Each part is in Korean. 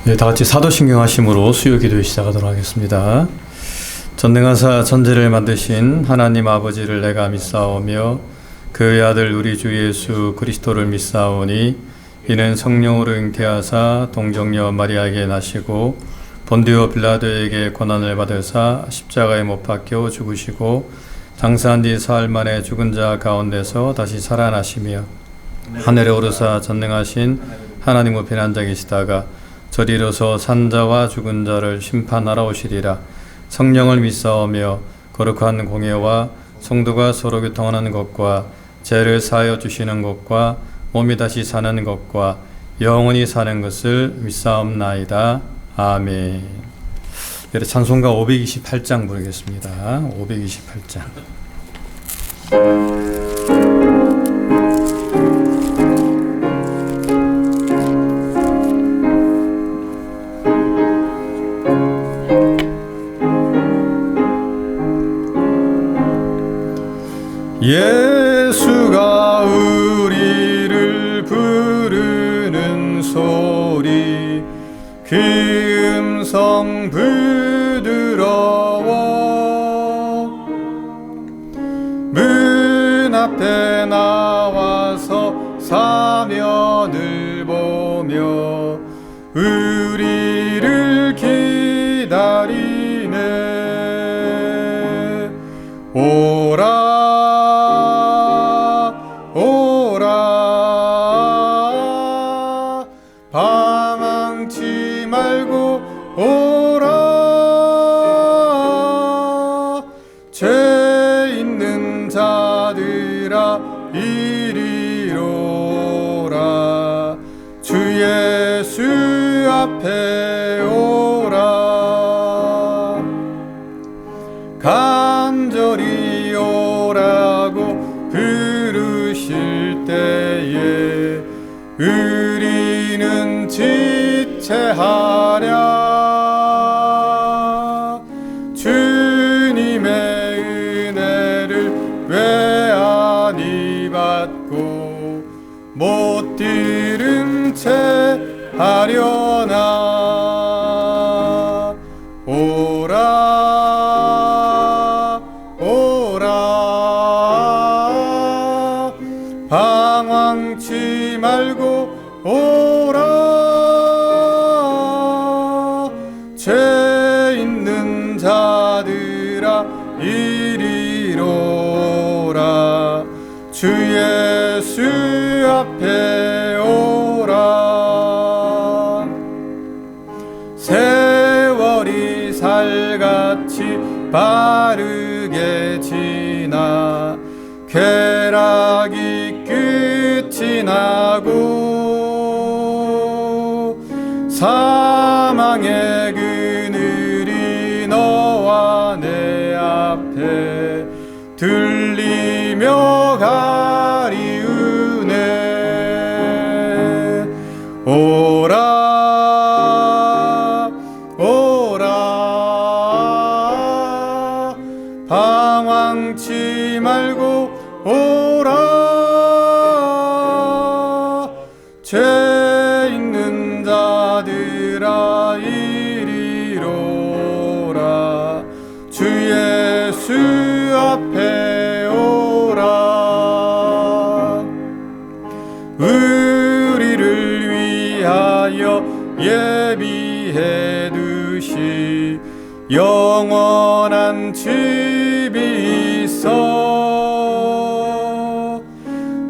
네, 다 같이 사도신경 하심으로 수요 기도에 시작하도록 하겠습니다. 전능하사 천지를 만드신 하나님 아버지를 내가 믿사오며 그의 아들 우리 주 예수 그리스도를 믿사오니 이는 성령으로 잉태하사 동정녀 마리아에게 나시고 본디오 빌라도에게 고난을 받으사 십자가에 못 박혀 죽으시고 장사한 뒤 사흘 만에 죽은 자 가운데서 다시 살아나시며 하늘에 오르사 전능하신 하나님 우편에 앉아 계시다가 저리로서 산자와 죽은 자를 심판하러 오시리라. 성령을 믿사오며 거룩한 공예와 성도가 서로 교통하는 것과 죄를 사하여 주시는 것과 몸이 다시 사는 것과 영원히 사는 것을 믿사옵나이다. 아멘. 찬송가 528장 부르겠습니다. 528장. 예수가 우리를 부르는 소리 그 음성 부드러워 문 앞에 나와서 사면을 보며 우리를 기다리네. 오라 방황치 말고 오라. 죄 있는 자들아 이리로 오라. 주 예수 앞에 오라. 간절히 오라고 부르실 때에 우리는 지체하랴. 주님의 은혜를 외아니 받고 못 들은 채 하려나. 오라 오라 방황치 말고 오라. 죄 있는 자들아 이리로 오라. 주 예수 앞에 오라. 세월이 살같이 빠르게 지나 쾌락이 끝이 나고 사망의 그늘이 너와 내 앞에 들리며 가리우네. 오라 오라 방황치 말고 오라. 죄 있는 자들아 이리로 오라. 주 예수 앞에 오라. 우리를 위하여 예비해 두시 영원한 집이 있어.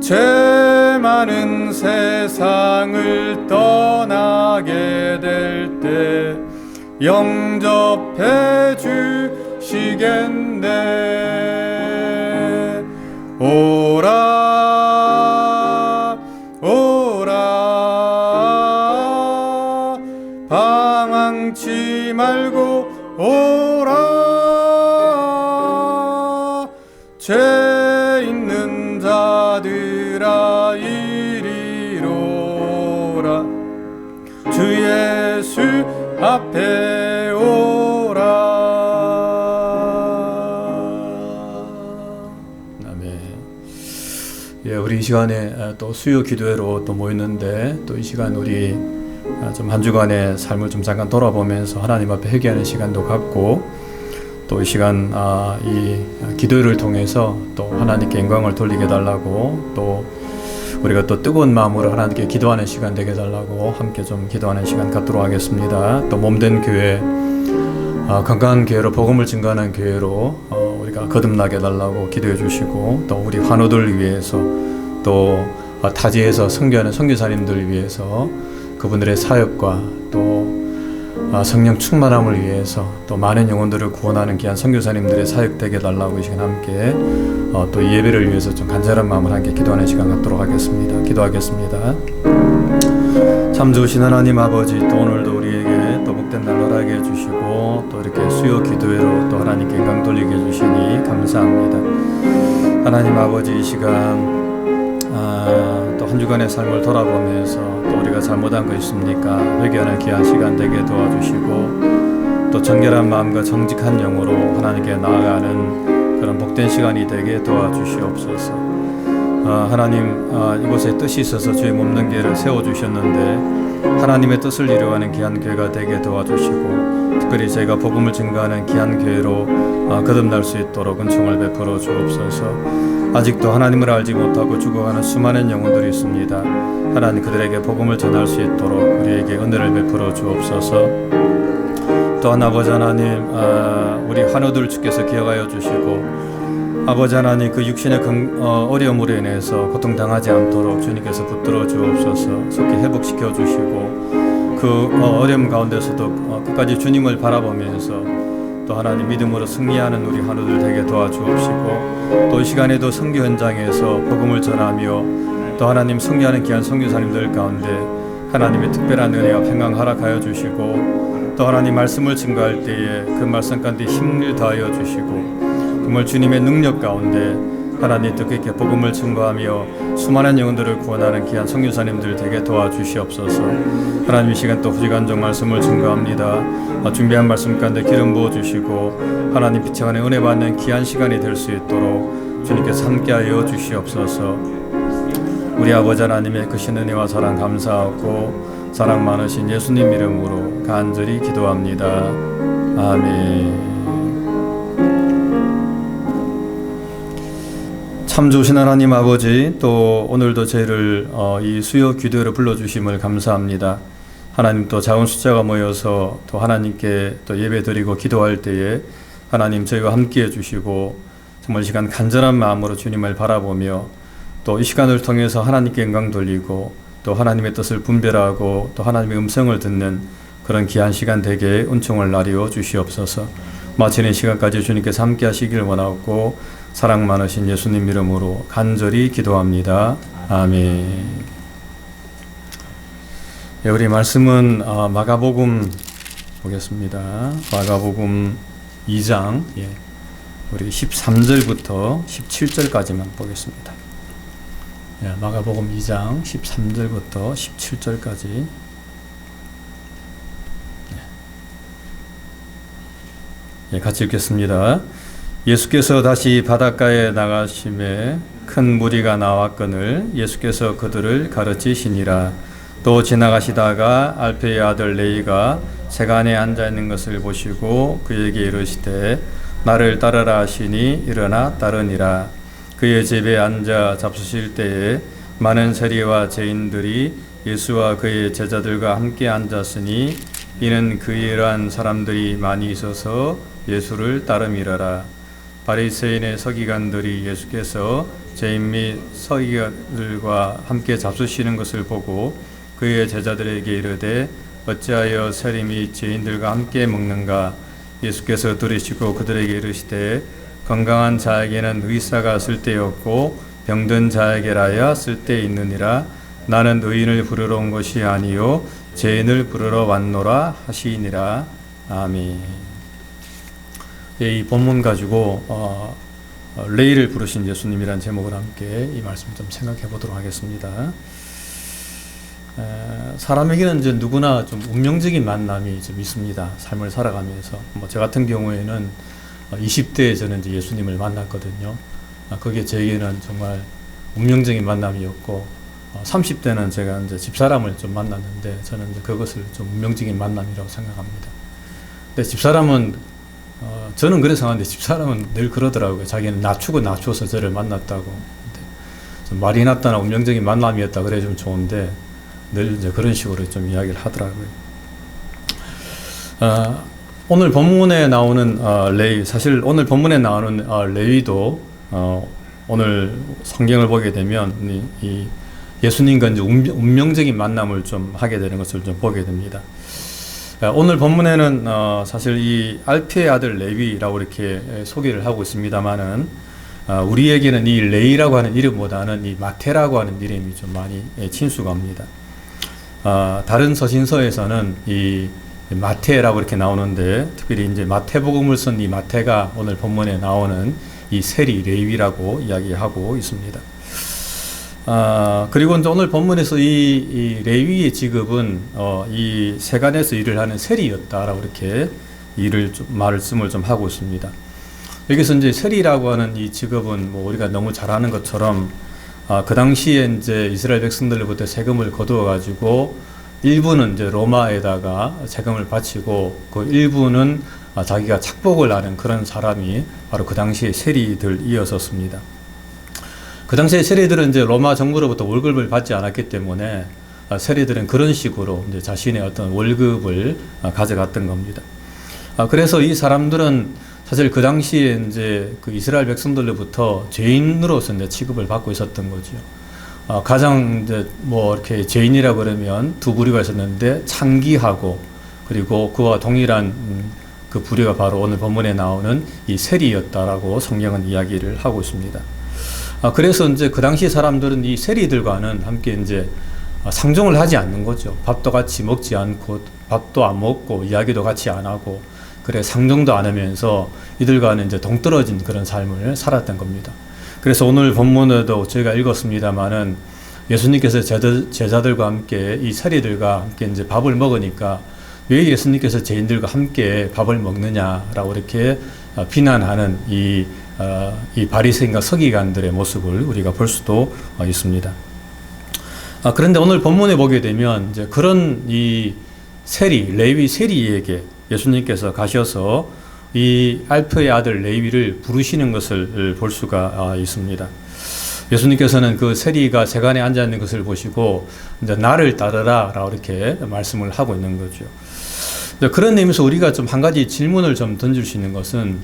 죄 많은 세상을 떠나게 될 때 영접해 주시겠네. 오라 오라 방황치 말고 오라. 죄 있는 자들아 이리로 오라. 주 예수 앞에 오라. 아멘. 우리 이 시간에 또 수요 기도회로 또 모였는데 또 이 시간 우리 좀 한 주간의 삶을 좀 잠깐 돌아보면서 하나님 앞에 회개하는 시간도 갖고, 또 이 시간 이 기도를 통해서 또 하나님께 영광을 돌리게 달라고, 또 우리가 또 뜨거운 마음으로 하나님께 기도하는 시간 되게 달라고 함께 좀 기도하는 시간 갖도록 하겠습니다. 또 몸된 교회, 건강한 교회로, 복음을 증거하는 교회로 우리가 거듭나게 달라고 기도해 주시고, 또 우리 환우들 위해서, 또 타지에서 선교하는 선교사님들 위해서 그분들의 사역과 또 성령 충만함을 위해서 또 많은 영혼들을 구원하는 귀한 선교사님들의 사역 되게 달라고 이 시간 함께 또 예배를 위해서 좀 간절한 마음을 함께 기도하는 시간 갖도록 하겠습니다. 기도하겠습니다. 참 좋으신 하나님 아버지, 또 오늘도 우리에게 또 복된 날 허락해 해주시고, 또 이렇게 수요 기도회로 또 하나님께 영광 돌리게 해주시니 감사합니다. 하나님 아버지, 이 시간 또 한 주간의 삶을 돌아보면서 또 우리가 잘못한 거 있습니까? 회개하는 귀한 시간 되게 도와주시고, 또 정결한 마음과 정직한 영으로 하나님께 나아가는 그런 복된 시간이 되게 도와주시옵소서. 하나님, 이곳에 뜻이 있어서 주의 몸된 교회를 세워주셨는데 하나님의 뜻을 이루어가는 귀한 교회가 되게 도와주시고, 특별히 저희가 복음을 증거하는 귀한 교회로 거듭날 수 있도록 은총을 베풀어 주옵소서. 아직도 하나님을 알지 못하고 죽어가는 수많은 영혼들이 있습니다. 하나님, 그들에게 복음을 전할 수 있도록 우리에게 은혜를 베풀어 주옵소서. 또한 아버지 하나님, 우리 환우들 주께서 기억하여 주시고, 아버지 하나님, 그 육신의 어려움으로 인해서 고통당하지 않도록 주님께서 붙들어 주옵소서. 속히 회복시켜 주시고, 그 어려움 가운데서도 끝까지 주님을 바라보면서 또 하나님 믿음으로 승리하는 우리 환우들 되게 도와주옵시고, 또 이 시간에도 선교 현장에서 복음을 전하며 또 하나님 승리하는 귀한 선교사님들 가운데 하나님의 특별한 은혜와 평강 허락하여 주시고, 또 하나님 말씀을 증거할 때에 그 말씀 가운데 힘을 다하여 주시고, 정말 주님의 능력 가운데 하나님 뜻있게 복음을 증거하며 수많은 영혼들을 구원하는 귀한 선교사님들 되게 도와주시옵소서. 하나님, 이 시간 또 후지간종 말씀을 증거합니다. 준비한 말씀 가운데 기름 부어주시고 하나님 빛의 안에 은혜 받는 귀한 시간이 될 수 있도록 주님께서 함께하여 주시옵소서. 우리 아버지 하나님의 크신 은혜와 사랑 감사하고, 사랑 많으신 예수님 이름으로 간절히 기도합니다. 아멘. 참 좋으신 하나님 아버지, 또 오늘도 저희를 이 수요 기도회로 불러주심을 감사합니다. 하나님, 또 작은 숫자가 모여서 또 하나님께 또 예배드리고 기도할 때에 하나님 저희와 함께 해주시고, 정말 이 시간 간절한 마음으로 주님을 바라보며 또 이 시간을 통해서 하나님께 영광 돌리고, 또 하나님의 뜻을 분별하고 또 하나님의 음성을 듣는 그런 귀한 시간 되게 은총을 나리워 주시옵소서. 마치는 시간까지 주님께서 함께 하시길 원하고, 사랑 많으신 예수님 이름으로 간절히 기도합니다. 아멘. 예, 우리 말씀은 마가복음 보겠습니다. 마가복음 2장, 우리 13절부터 17절까지만 보겠습니다. 예, 마가복음 2장 13절부터 17절까지. 예, 같이 읽겠습니다. 예수께서 다시 바닷가에 나가심에 큰 무리가 나왔거늘 예수께서 그들을 가르치시니라. 또 지나가시다가 알페의 아들 레이가 세간에 앉아 있는 것을 보시고 그에게 이르시되 나를 따르라 하시니 일어나 따르니라. 그의 집에 앉아 잡수실 때에 많은 세리와 죄인들이 예수와 그의 제자들과 함께 앉았으니 이는 그이러한 사람들이 많이 있어서 예수를 따름이러라. 바리새인의 서기관들이 예수께서 죄인 및 서기관들과 함께 잡수시는 것을 보고 그의 제자들에게 이르되 어찌하여 세리 및 죄인들과 함께 먹는가? 예수께서 들으시고 그들에게 이르시되 건강한 자에게는 의사가 쓸데없고 병든 자에게라야 쓸데있느니라. 나는 의인을 부르러 온 것이 아니요 죄인을 부르러 왔노라 하시니라. 아멘. 이 본문 가지고 레이를 부르신 예수님이라는 제목을 함께 이 말씀 좀 생각해 보도록 하겠습니다. 사람에게는 이제 누구나 좀 운명적인 만남이 좀 있습니다. 삶을 살아가면서. 저 같은 경우에는 20대에 저는 이제 예수님을 만났거든요. 그게 저에게는 정말 운명적인 만남이었고, 30대는 제가 이제 집사람을 좀 만났는데 저는 이제 그것을 좀 운명적인 만남이라고 생각합니다. 근데 집사람은 저는 그래서 생각하는데 집사람은 늘 그러더라고요. 자기는 낮추어서 저를 만났다고. 좀 말이 났다나 운명적인 만남이었다 그래 좀 좋은데 늘 이제 그런 식으로 좀 이야기를 하더라고요. 오늘 본문에 나오는 레위, 사실 오늘 본문에 나오는 레위도 오늘 성경을 보게 되면 이 예수님과 이제 운명적인 만남을 좀 하게 되는 것을 좀 보게 됩니다. 오늘 본문에는 사실 이 알피의 아들 레위라고 이렇게 소개를 하고 있습니다만은 우리에게는 이 레위라고 하는 이름보다는 이 마태라고 하는 이름이 좀 많이 친숙합니다. 다른 서신서에서는 이 마태라고 이렇게 나오는데 특별히 이제 마태복음을 쓴 이 마태가 오늘 본문에 나오는 이 세리 레위라고 이야기하고 있습니다. 그리고 이제 오늘 본문에서 이 레위의 직업은 이 세간에서 일을 하는 세리였다라고 이렇게 말씀을 좀 하고 있습니다. 여기서 이제 세리라고 하는 이 직업은 뭐 우리가 너무 잘 아는 것처럼 그 당시에 이제 이스라엘 백성들로부터 세금을 거두어 가지고 일부는 이제 로마에다가 세금을 바치고 그 일부는 자기가 착복을 하는 그런 사람이 바로 그 당시에 세리들이었었습니다. 그 당시에 세리들은 이제 로마 정부로부터 월급을 받지 않았기 때문에 세리들은 그런 식으로 이제 자신의 어떤 월급을 가져갔던 겁니다. 그래서 이 사람들은 사실 그 당시에 이제 그 이스라엘 백성들로부터 죄인으로서 이제 취급을 받고 있었던 거죠. 가장 이제 뭐 이렇게 죄인이라 그러면 두 부류가 있었는데 창기하고 그리고 그와 동일한 그 부류가 바로 오늘 본문에 나오는 이 세리였다라고 성경은 이야기를 하고 있습니다. 그래서 이제 그 당시 사람들은 이 세리들과는 함께 이제 상종을 하지 않는 거죠. 밥도 같이 먹지 않고 밥도 안 먹고 이야기도 같이 안 하고 그래 상종도 안 하면서 이들과는 이제 동떨어진 그런 삶을 살았던 겁니다. 그래서 오늘 본문에도 저희가 읽었습니다만은 예수님께서 제자들과 함께 이 세리들과 함께 이제 밥을 먹으니까 왜 예수님께서 죄인들과 함께 밥을 먹느냐라고 이렇게 비난하는 이 바리새인과 서기관들의 모습을 우리가 볼 수도 있습니다. 그런데 오늘 본문에 보게 되면 이제 그런 이 레위 세리에게 예수님께서 가셔서 이 알프의 아들 레위를 부르시는 것을 볼 수가 있습니다. 예수님께서는 그 세리가 세간에 앉아 있는 것을 보시고 이제 나를 따르라라고 이렇게 말씀을 하고 있는 거죠. 그런 의미에서 우리가 좀 한 가지 질문을 좀 던질 수 있는 것은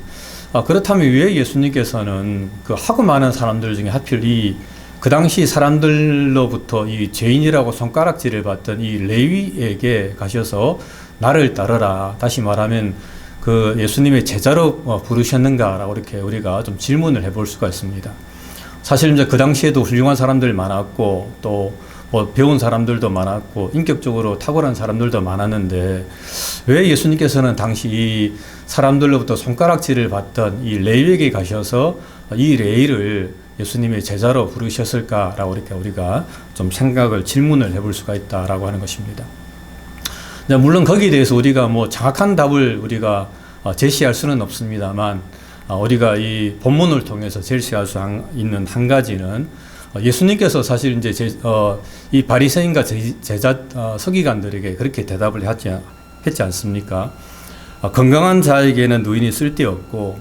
그렇다면 왜 예수님께서는 그 하고 많은 사람들 중에 하필 그 당시 사람들로부터 이 죄인이라고 손가락질을 받던 이 레위에게 가셔서 나를 따르라, 다시 말하면 그 예수님의 제자로 부르셨는가라고 이렇게 우리가 좀 질문을 해볼 수가 있습니다. 사실 이제 그 당시에도 훌륭한 사람들 많았고 또 뭐 배운 사람들도 많았고 인격적으로 탁월한 사람들도 많았는데 왜 예수님께서는 당시 이 사람들로부터 손가락질을 받던 이 레위에게 가셔서 이 레위를 예수님의 제자로 부르셨을까라고 이렇게 우리가 좀 질문을 해볼 수가 있다라고 하는 것입니다. 물론 거기에 대해서 우리가 뭐 정확한 답을 우리가 제시할 수는 없습니다만 우리가 이 본문을 통해서 제시할 수 있는 한 가지는 예수님께서 사실 이제 이 바리새인과 제자 서기관들에게 그렇게 대답을 했지 않습니까? 건강한 자에게는 의인이 쓸데없고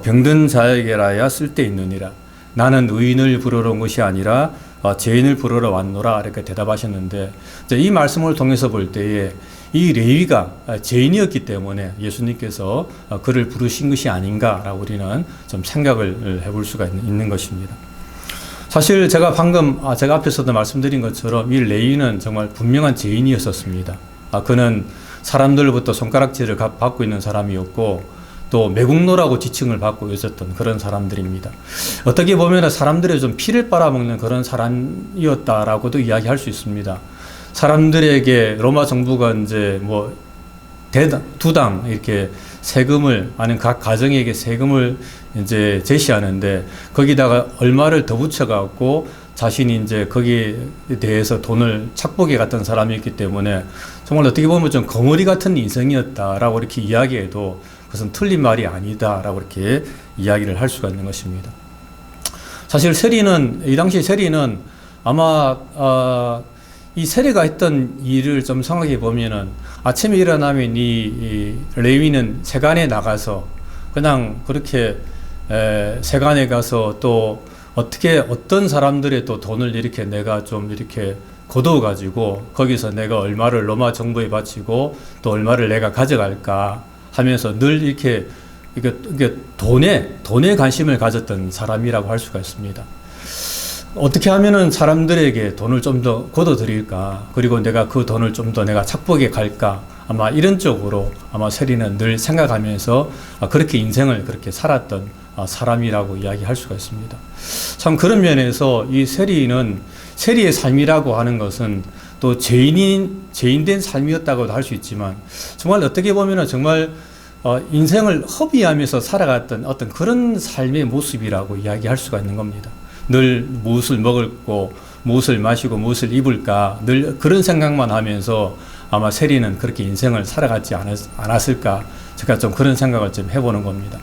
병든 자에게라야 쓸데있느니라. 나는 의인을 부르러 온 것이 아니라 죄인을 부르러 왔노라 이렇게 대답하셨는데 이 말씀을 통해서 볼 때에 이 레위가 죄인이었기 때문에 예수님께서 그를 부르신 것이 아닌가라고 우리는 좀 생각을 해볼 수가 있는 것입니다. 사실 제가 방금 제가 앞에서도 말씀드린 것처럼 이 레위는 정말 분명한 죄인이었었습니다. 그는 사람들로부터 손가락질을 받고 있는 사람이었고 또 매국노라고 지칭을 받고 있었던 그런 사람들입니다. 어떻게 보면 사람들의 좀 피를 빨아먹는 그런 사람이었다라고도 이야기할 수 있습니다. 사람들에게 로마 정부가 이제 뭐 두 당 이렇게 세금을 아는 각 가정에게 세금을 이제 제시하는데 거기다가 얼마를 더 붙여갖고 자신이 이제 거기에 대해서 돈을 착복해 갔던 사람이었기 때문에 정말 어떻게 보면 좀 거머리 같은 인생이었다라고 이렇게 이야기해도 그것은 틀린 말이 아니다라고 이렇게 이야기를 할 수가 있는 것입니다. 사실 이 당시 세리는 아마 이 세리가 했던 일을 좀 생각해 보면은 아침에 일어나면 이 레위는 세간에 나가서 그냥 그렇게 세간에 가서 또 어떤 사람들의 또 돈을 이렇게 내가 좀 이렇게 거두어 가지고 거기서 내가 얼마를 로마 정부에 바치고 또 얼마를 내가 가져갈까 하면서 늘 이렇게 돈에 관심을 가졌던 사람이라고 할 수가 있습니다. 어떻게 하면은 사람들에게 돈을 좀 더 거둬 드릴까, 그리고 내가 그 돈을 좀 더 내가 착복해 갈까, 아마 이런 쪽으로 아마 세리는 늘 생각하면서 그렇게 인생을 그렇게 살았던 사람이라고 이야기할 수가 있습니다. 참 그런 면에서 이 세리의 삶이라고 하는 것은 또 죄인된 삶이었다고도 할 수 있지만, 정말 어떻게 보면은 정말 인생을 허비하면서 살아갔던 어떤 그런 삶의 모습이라고 이야기할 수가 있는 겁니다. 늘 무엇을 먹을고 무엇을 마시고 무엇을 입을까, 늘 그런 생각만 하면서 아마 세리는 그렇게 인생을 살아가지 않았을까, 제가 좀 그런 생각을 좀 해보는 겁니다.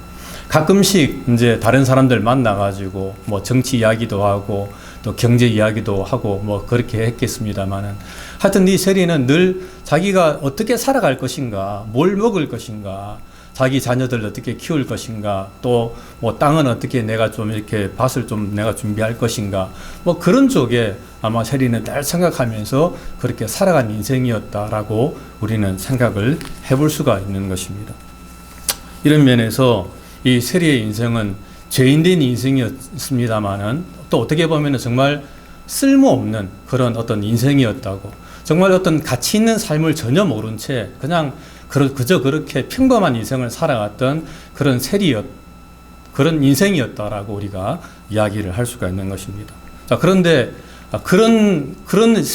가끔씩 이제 다른 사람들 만나가지고 뭐 정치 이야기도 하고 또 경제 이야기도 하고 뭐 그렇게 했겠습니다만은, 하여튼 이 세리는 늘 자기가 어떻게 살아갈 것인가, 뭘 먹을 것인가, 자기 자녀들 어떻게 키울 것인가, 또 뭐 땅은 어떻게 내가 좀 이렇게 밭을 좀 내가 준비할 것인가, 뭐 그런 쪽에 아마 세리는 늘 생각하면서 그렇게 살아간 인생이었다라고 우리는 생각을 해볼 수가 있는 것입니다. 이런 면에서 이 세리의 인생은 죄인된 인생이었습니다만은 또 어떻게 보면 정말 쓸모없는 그런 어떤 인생이었다고, 정말 어떤 가치 있는 삶을 전혀 모른 채 그냥 그저 그렇게 평범한 인생을 살아갔던 그런 인생이었다라고 우리가 이야기를 할 수가 있는 것입니다. 자, 그런데 그런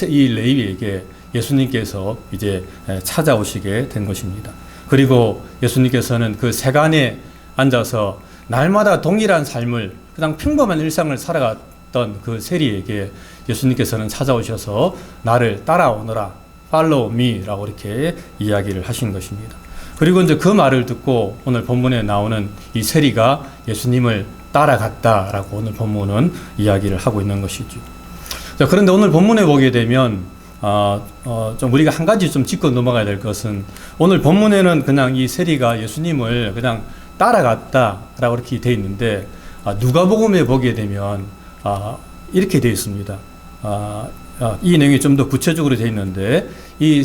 이 레위에게 예수님께서 이제 찾아오시게 된 것입니다. 그리고 예수님께서는 그 세간에 앉아서 날마다 동일한 삶을, 그냥 평범한 일상을 살아갔던 그 세리에게 예수님께서는 찾아오셔서 나를 따라오너라, follow me라고 이렇게 이야기를 하신 것입니다. 그리고 이제 그 말을 듣고 오늘 본문에 나오는 이 세리가 예수님을 따라갔다라고 오늘 본문은 이야기를 하고 있는 것이죠. 자, 그런데 오늘 본문에 보게 되면 좀 우리가 한 가지 좀 짚고 넘어가야 될 것은, 오늘 본문에는 그냥 이 세리가 예수님을 그냥 따라갔다라고 이렇게 되어 있는데, 누가복음에 보게 되면 이렇게 되어 있습니다. 이 내용이 좀 더 구체적으로 되어 있는데, 이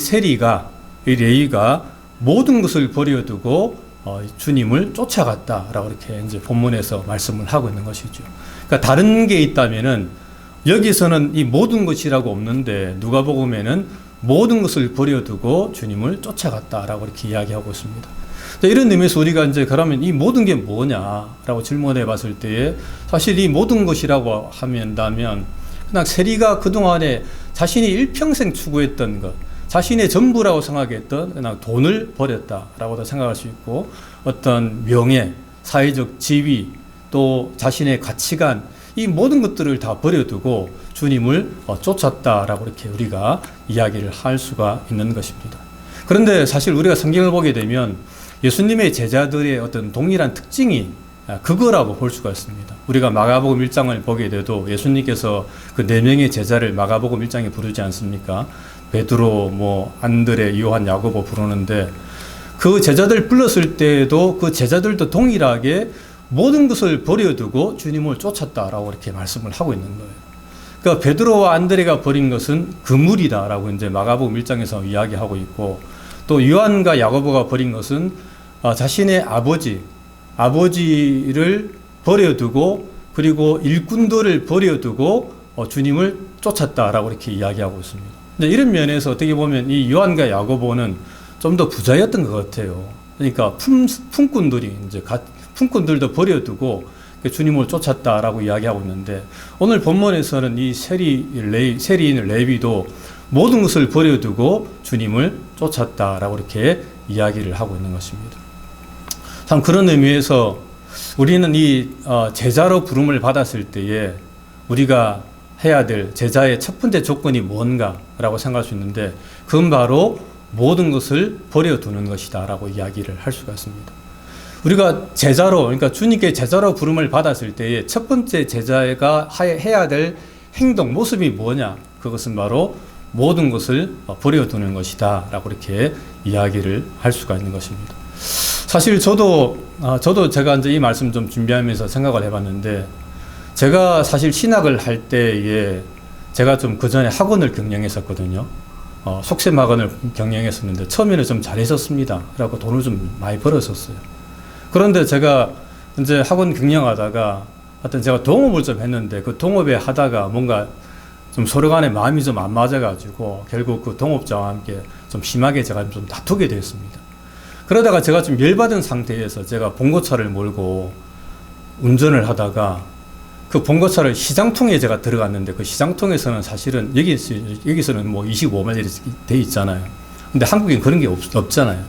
레위가 모든 것을 버려두고 주님을 쫓아갔다라고 이렇게 이제 본문에서 말씀을 하고 있는 것이죠. 그러니까 다른 게 있다면은 여기서는 이 모든 것이라고 없는데 누가복음에는 모든 것을 버려두고 주님을 쫓아갔다라고 이렇게 이야기하고 있습니다. 이런 의미에서 우리가 이제 그러면 이 모든 게 뭐냐라고 질문해 봤을 때에, 사실 이 모든 것이라고 한다면 그냥 세리가 그동안에 자신이 일평생 추구했던 것, 자신의 전부라고 생각했던 그냥 돈을 버렸다라고도 생각할 수 있고, 어떤 명예, 사회적 지위, 또 자신의 가치관, 이 모든 것들을 다 버려두고 주님을 쫓았다라고 이렇게 우리가 이야기를 할 수가 있는 것입니다. 그런데 사실 우리가 성경을 보게 되면 예수님의 제자들의 어떤 동일한 특징이 그거라고 볼 수가 있습니다. 우리가 마가복음 1장을 보게 돼도 예수님께서 그 4명의 제자를 마가복음 1장에 부르지 않습니까? 베드로, 안드레, 요한, 야고보 부르는데, 그 제자들 불렀을 때에도 그 제자들도 동일하게 모든 것을 버려두고 주님을 쫓았다라고 이렇게 말씀을 하고 있는 거예요. 그러니까 베드로와 안드레가 버린 것은 그물이다라고 이제 마가복음 1장에서 이야기하고 있고, 또 요한과 야고보가 버린 것은 자신의 아버지를 버려두고, 그리고 일꾼들을 버려두고 주님을 쫓았다라고 이렇게 이야기하고 있습니다. 근데 이런 면에서 어떻게 보면 이 요한과 야고보는 좀 더 부자였던 것 같아요. 그러니까 품꾼들도 버려두고 주님을 쫓았다라고 이야기하고 있는데, 오늘 본문에서는 이 세리인 레위도 모든 것을 버려두고 주님을 쫓았다라고 이렇게 이야기를 하고 있는 것입니다. 참 그런 의미에서 우리는 이 제자로 부름을 받았을 때에 우리가 해야 될 제자의 첫 번째 조건이 뭔가라고 생각할 수 있는데, 그건 바로 모든 것을 버려두는 것이다라고 이야기를 할 수가 있습니다. 우리가 그러니까 주님께 제자로 부름을 받았을 때에 첫 번째 제자가 해야 될 행동, 모습이 뭐냐? 그것은 바로 모든 것을 버려두는 것이다 라고 이렇게 이야기를 할 수가 있는 것입니다. 사실 저도 제가 이제 이 말씀 좀 준비하면서 생각을 해봤는데, 제가 사실 신학을 할 때에 제가 좀 그 전에 학원을 경영했었거든요. 속셈학원을 경영했었는데 처음에는 좀 잘했었습니다. 그래갖고 돈을 좀 많이 벌었었어요. 그런데 제가 이제 학원 경영하다가 하여튼 제가 동업을 좀 했는데, 그 동업에 하다가 뭔가 좀 서로 간에 마음이 좀 안 맞아가지고 결국 그 동업자와 함께 좀 심하게 제가 좀 다투게 됐습니다. 그러다가 제가 좀 열받은 상태에서 제가 봉고차를 몰고 운전을 하다가 그 봉고차를 시장통에 제가 들어갔는데, 그 시장통에서는 사실은 여기서는 뭐 25마일이 돼 있잖아요. 근데 한국엔 그런 게 없잖아요.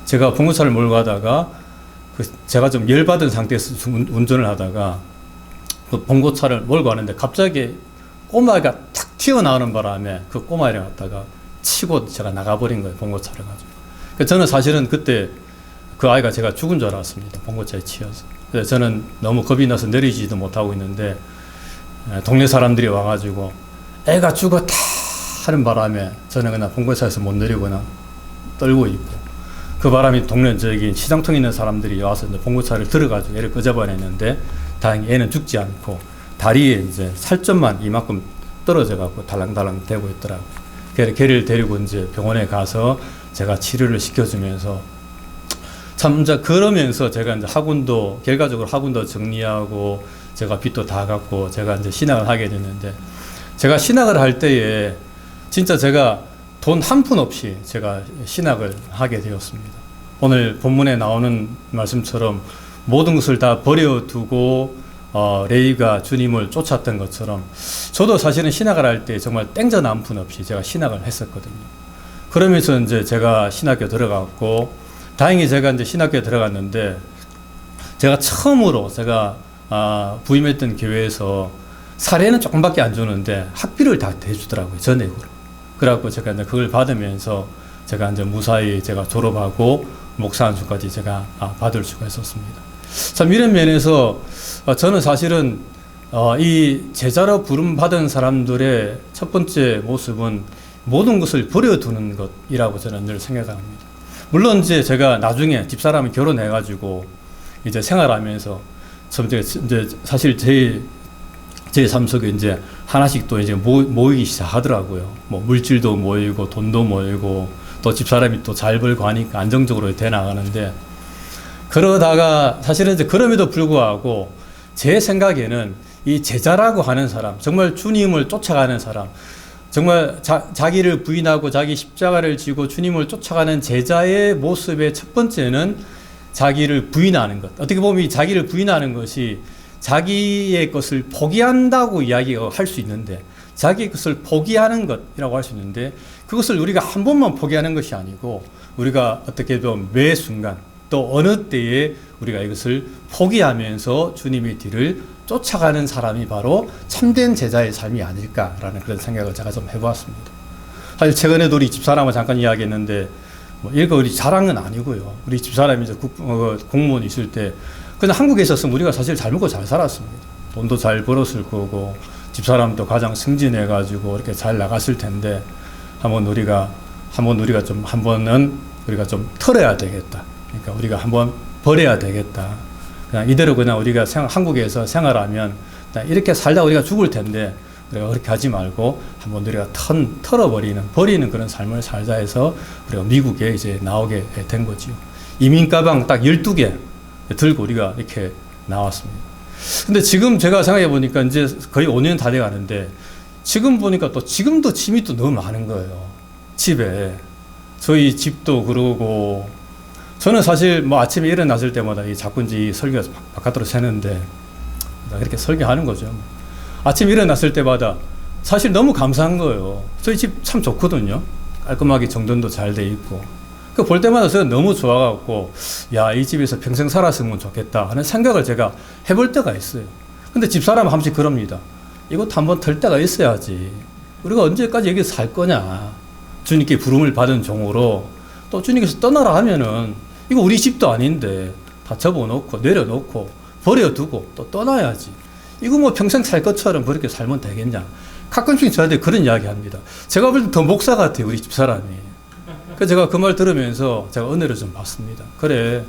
제가 봉고차를 몰고 가다가 제가 좀 열받은 상태에서 운전을 하다가 그 봉고차를 몰고 가는데 갑자기 꼬마가 탁 튀어나오는 바람에 그 꼬마를 갖다가 치고 제가 나가버린 거예요. 봉고차를 가지고. 저는 사실은 그때 그 아이가 제가 죽은 줄 알았습니다. 봉고차에 치여서. 그래서 저는 너무 겁이 나서 내리지도 못하고 있는데, 동네 사람들이 와가지고 애가 죽었다 하는 바람에 저는 그냥 봉고차에서 못 내리고 그냥 떨고 있고, 그 바람에 동네 저기 시장통에 있는 사람들이 와서 이제 봉고차를 들어가지고 애를 끄집어냈는데, 다행히 애는 죽지 않고 다리에 이제 살점만 이만큼 떨어져 갖고 달랑달랑 대고 있더라고요. 걔를 데리고 이제 병원에 가서 제가 치료를 시켜주면서, 참 이제 그러면서 제가 이제 결과적으로 학원도 정리하고 제가 빚도 다 갚고 제가 이제 신학을 하게 됐는데, 제가 신학을 할 때에 진짜 제가 돈 한 푼 없이 제가 신학을 하게 되었습니다. 오늘 본문에 나오는 말씀처럼 모든 것을 다 버려두고 레위가 주님을 쫓았던 것처럼, 저도 사실은 신학을 할 때 정말 땡전 한 푼 없이 제가 신학을 했었거든요. 그러면서 이제 제가 신학교 들어갔고, 다행히 제가 이제 신학교에 들어갔는데, 제가 처음으로 제가 부임했던 교회에서 사례는 조금밖에 안 주는데 학비를 다 대주더라고요, 전액으로. 그래갖고 제가 이제 그걸 받으면서 제가 이제 무사히 제가 졸업하고 목사 안수까지 제가 받을 수가 있었습니다. 참 이런 면에서 저는 사실은 이 제자로 부름 받은 사람들의 첫 번째 모습은 모든 것을 버려두는 것이라고 저는 늘 생각합니다. 물론 이제 제가 나중에 집사람이 결혼해가지고 이제 생활하면서 이제 사실 제 삶 속에 이제 하나씩 또 이제 모이기 시작하더라고요. 뭐 물질도 모이고 돈도 모이고 또 집사람이 또 잘 벌고 하니까 안정적으로 돼 나가는데, 그러다가 사실은 이제 그럼에도 불구하고 제 생각에는 이 제자라고 하는 사람, 정말 주님을 쫓아가는 사람, 정말 자기를 부인하고 자기 십자가를 지고 주님을 쫓아가는 제자의 모습의 첫 번째는 자기를 부인하는 것. 어떻게 보면 이 자기를 부인하는 것이 자기의 것을 포기한다고 이야기할 수 있는데, 자기의 것을 포기하는 것이라고 할 수 있는데, 그것을 우리가 한 번만 포기하는 것이 아니고 우리가 어떻게 보면 매 순간 또 어느 때에 우리가 이것을 포기하면서 주님의 뒤를 쫓아가는 사람이 바로 참된 제자의 삶이 아닐까라는 그런 생각을 제가 좀 해보았습니다. 사실 최근에도 우리 집사람과 잠깐 이야기했는데, 이거 우리 자랑은 아니고요. 우리 집사람이 이제 공무원 있을 때 그냥 한국에 있었으면 우리가 사실 잘 먹고 잘 살았습니다. 돈도 잘 벌었을 거고 집사람도 가장 승진해가지고 이렇게 잘 나갔을 텐데, 한 번은 우리가 좀 털어야 되겠다. 그러니까 우리가 한번 버려야 되겠다. 그냥 이대로 그냥 우리가 한국에서 생활하면 이렇게 살다 우리가 죽을 텐데, 우리가 그렇게 하지 말고 한번 우리가 버리는 그런 삶을 살자 해서 우리가 미국에 이제 나오게 된 거지요. 이민 가방 딱 12개 들고 우리가 이렇게 나왔습니다. 근데 지금 제가 생각해 보니까 이제 거의 5년 다 돼 가는데, 지금 보니까 또 지금도 짐이 또 너무 많은 거예요. 집에. 저희 집도 그러고, 저는 사실 뭐 아침에 일어났을 때마다 자꾸 이제 설교가 바깥으로 새는데, 이렇게 설교하는 거죠. 아침에 일어났을 때마다 사실 너무 감사한 거예요. 저희 집 참 좋거든요. 깔끔하게 정돈도 잘 돼 있고. 그 볼 때마다 저는 너무 좋아갖고, 야, 이 집에서 평생 살았으면 좋겠다 하는 생각을 제가 해볼 때가 있어요. 근데 집사람은 한 번씩 그럽니다. 이것도 한번 들 때가 있어야지. 우리가 언제까지 여기서 살 거냐. 주님께 부름을 받은 종으로 또 주님께서 떠나라 하면은 이거 우리 집도 아닌데 다 접어놓고 내려놓고 버려두고 또 떠나야지. 이거 뭐 평생 살 것처럼 그렇게 살면 되겠냐. 가끔씩 저한테 그런 이야기 합니다. 제가 볼 때 더 목사 같아요, 우리 집사람이. 그래서 제가 그 말 들으면서 제가 은혜를 좀 받습니다. 그래,